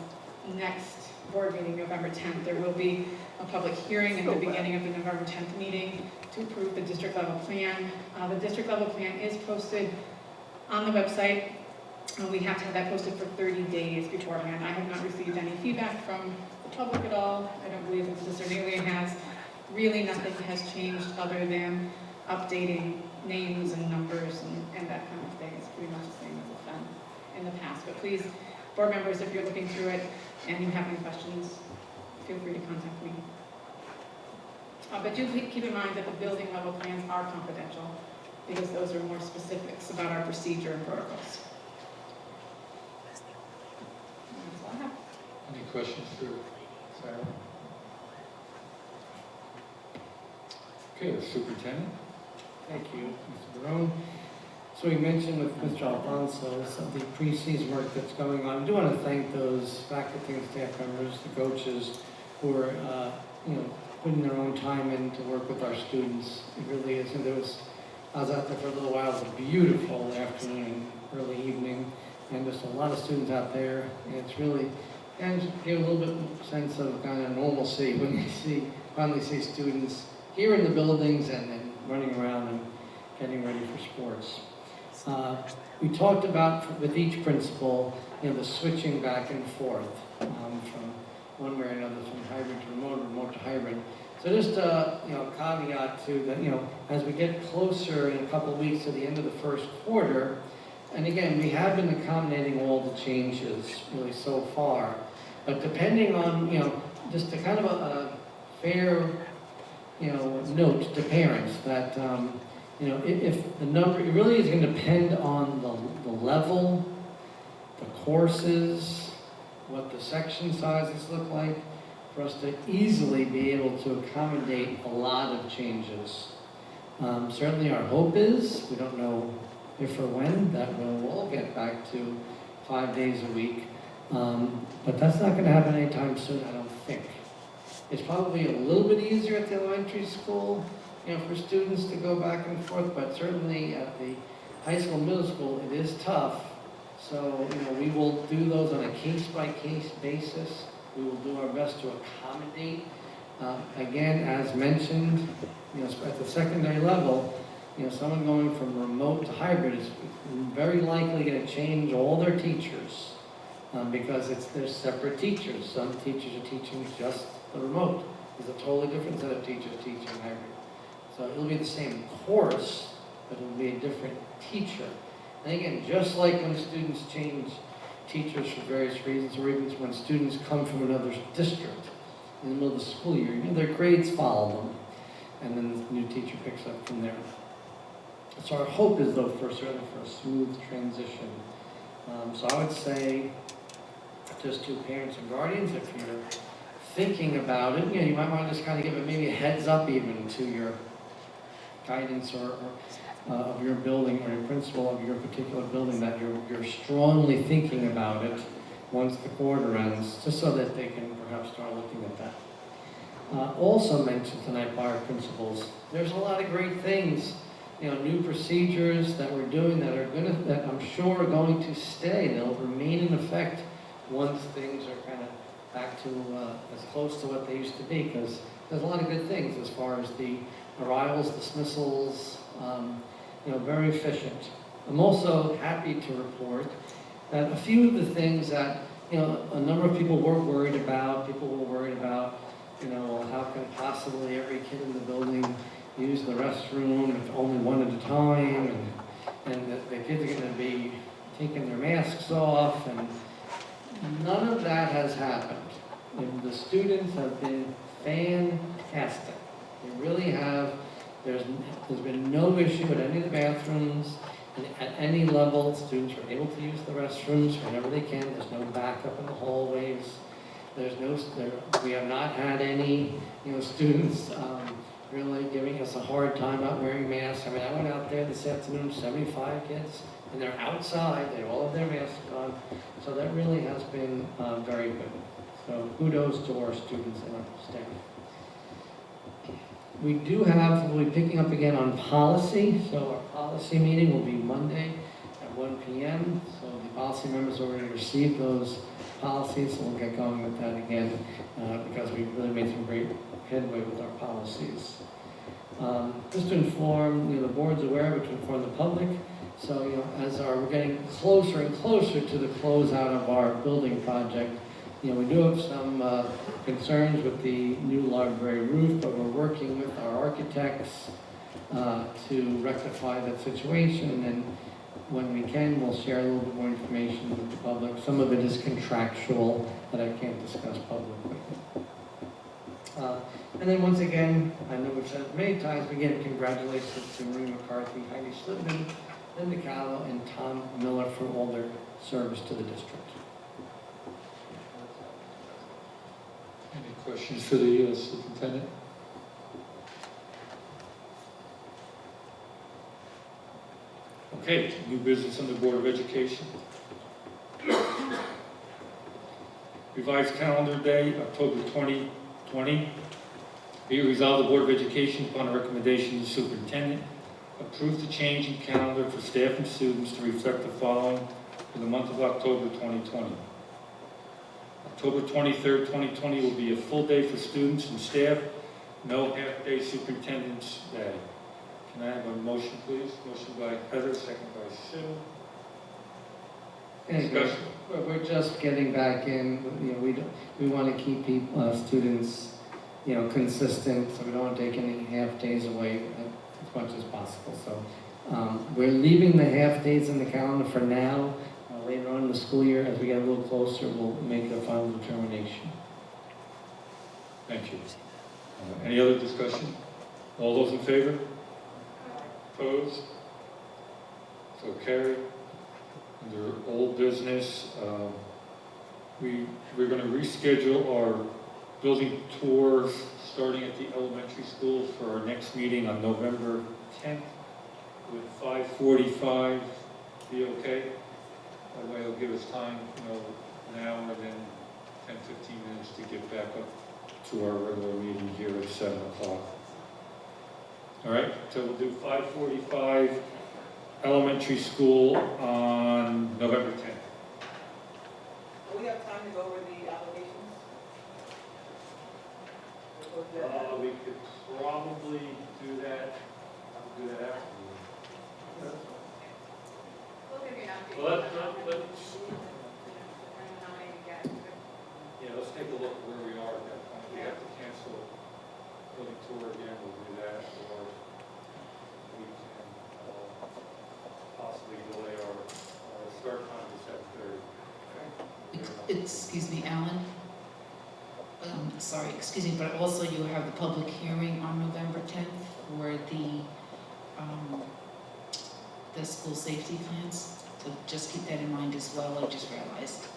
next board meeting, November 10th. There will be a public hearing at the beginning of the November 10th meeting to approve the district level plan. The district level plan is posted on the website. We have to have that posted for 30 days beforehand. I have not received any feedback from the public at all. I don't believe that Mr. Neely has. Really nothing has changed other than updating names and numbers and that kind of thing. It's pretty much the same as it's been in the past. But please, board members, if you're looking through it and you have any questions, feel free to contact me. But do keep in mind that the building level plans are confidential, because those are more specifics about our procedure and protocols. That's all I have. Any questions for Sarah? Okay, the superintendent. Thank you, Mr. Barone. So we mentioned with Mr. Alfonso some of the pre-season work that's going on. I do want to thank those faculty and staff members, the coaches, who are, putting their own time in to work with our students. It really is. And I was out there for a little while. It was a beautiful afternoon, early evening, and just a lot of students out there. And it's really, and give a little bit of sense of kind of normalcy when you finally see students here in the buildings and then running around and getting ready for sports. We talked about, with each principal, the switching back and forth from one way or another, from hybrid to remote to hybrid. So just a caveat to that, as we get closer in a couple of weeks to the end of the first quarter, and again, we have been accommodating all the changes really so far, but depending on, just a kind of a fair, note to parents that, if the number, it really is going to depend on the level, the courses, what the section sizes look like, for us to easily be able to accommodate a lot of changes. Certainly our hope is, we don't know if or when, that we'll all get back to 5 days a week. But that's not going to happen anytime soon, I don't think. It's probably a little bit easier at the elementary school, for students to go back and forth, but certainly at the high school, middle school, it is tough. So, we will do those on a case-by-case basis. We will do our best to accommodate. Again, as mentioned, at the secondary level, someone going from remote to hybrid is very likely going to change all their teachers because they're separate teachers. Some teachers are teaching just the remote. There's a totally different set of teachers teaching hybrid. So it'll be the same course, but it'll be a different teacher. And again, just like when students change teachers for various reasons, or even when students come from another district in the middle of the school year, their grades follow them, and then the new teacher picks up from there. So our hope is, though, certainly for a smooth transition. So I would say, just to parents and guardians, if you're thinking about it, you might want to just kind of give it maybe a heads up even to your guidance or of your building or your principal of your particular building, that you're strongly thinking about it once the quarter ends, just so that they can perhaps start looking at that. also mentioned tonight by our principals. There's a lot of great things, new procedures that we're doing that I'm sure are going to stay. They'll remain in effect once things are kind of back to as close to what they used to be, because there's a lot of good things as far as the arrivals, dismissals, very efficient. I'm also happy to report that a few of the things that, a number of people were worried about, how can possibly every kid in the building use the restroom if only one at a time, and the kids are going to be taking their masks off, and none of that has happened. And the students have been fantastic. They really have. There's been no issue at any of the bathrooms, and at any level, students are able to use the restrooms whenever they can. There's no backup in the hallways. We have not had any, students really giving us a hard time about wearing masks. I mean, I went out there this afternoon, 75 kids, and they're outside. They all have their masks on. So that really has been very good. So kudos to our students and our staff. We'll be picking up again on policy. So our policy meeting will be Monday at 1 p.m. So the policy members already received those policies, so we'll get going with that again because we really made some great headway with our policies. Just to inform, the board's aware, but to inform the public. So, as we're getting closer and closer to the closeout of our building project, we do have some concerns with the new library roof, but we're working with our architects to rectify that situation, and when we can, we'll share a little bit more information with the public. Some of it is contractual that I can't discuss publicly. And then once again, I know we've said it many times, but again, congratulations to Marie McCarthy, Heidi Slipman, Linda Callow, and Tom Miller for all their service to the district. Any questions for the superintendent? Okay, new business on the Board of Education. Revised calendar day, October 2020. Be it resolved, the Board of Education, upon a recommendation of the superintendent, approve the change in calendar for staff and students to reflect the following for the month of October 2020. October 23rd, 2020 will be a full day for students and staff, no half-day superintendent's day. Can I have a motion, please? Motion by Heather, second by Sue. Discussion. We're just getting back in. We want to keep students, consistent, so we don't want to take any half days away as much as possible. So we're leaving the half days in the calendar for now. Later on in the school year, as we get a little closer, we'll make a final determination. Thank you. Any other discussion? All those in favor? Opposed? So carried. Under old business, we're going to reschedule our building tours starting at the elementary schools for our next meeting on November 10th with 5:45. Be okay? That way it'll give us time, an hour and then 10, 15 minutes to get back up to our regular meeting here at 7 o'clock. All right, so we'll do 5:45 elementary school on November 10th. Do we have time to go over the applications? We could probably do that after. We'll give you an update. Well, let's And how many we get. let's take a look where we are at that point. We have to cancel building tour again, we'll do that, or we can possibly delay our start time to 7:30. Excuse me, Alan. Excuse me, but also you have the public hearing on November 10th for the school safety plans. So just keep that in mind as well, I just realized.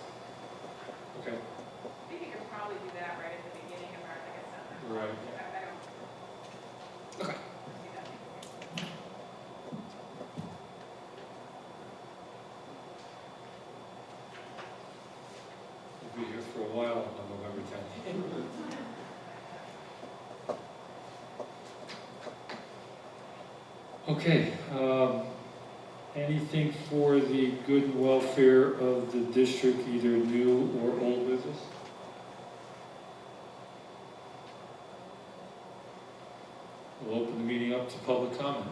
Okay. I think you could probably do that right at the beginning of our, like I said. Right. I don't. Okay. See that. We'll be here for a while on November 10th. Okay, anything for the good and welfare of the district, either new or old business? We'll open the meeting up to public comment.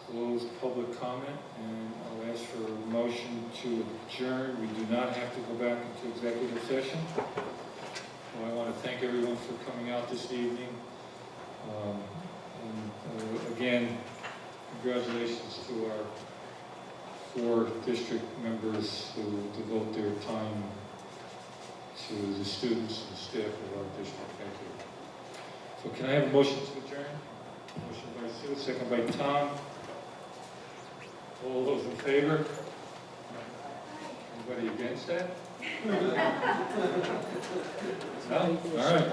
Close public comment, and I'll ask for a motion to adjourn. We do not have to go back into executive session. Well, I want to thank everyone for coming out this evening. Again, congratulations to our 4 district members who devote their time to the students and staff of our district. Thank you. So can I have a motion to adjourn? Motion by Sue, second by Tom. All those in favor? Anybody against that? No? All right.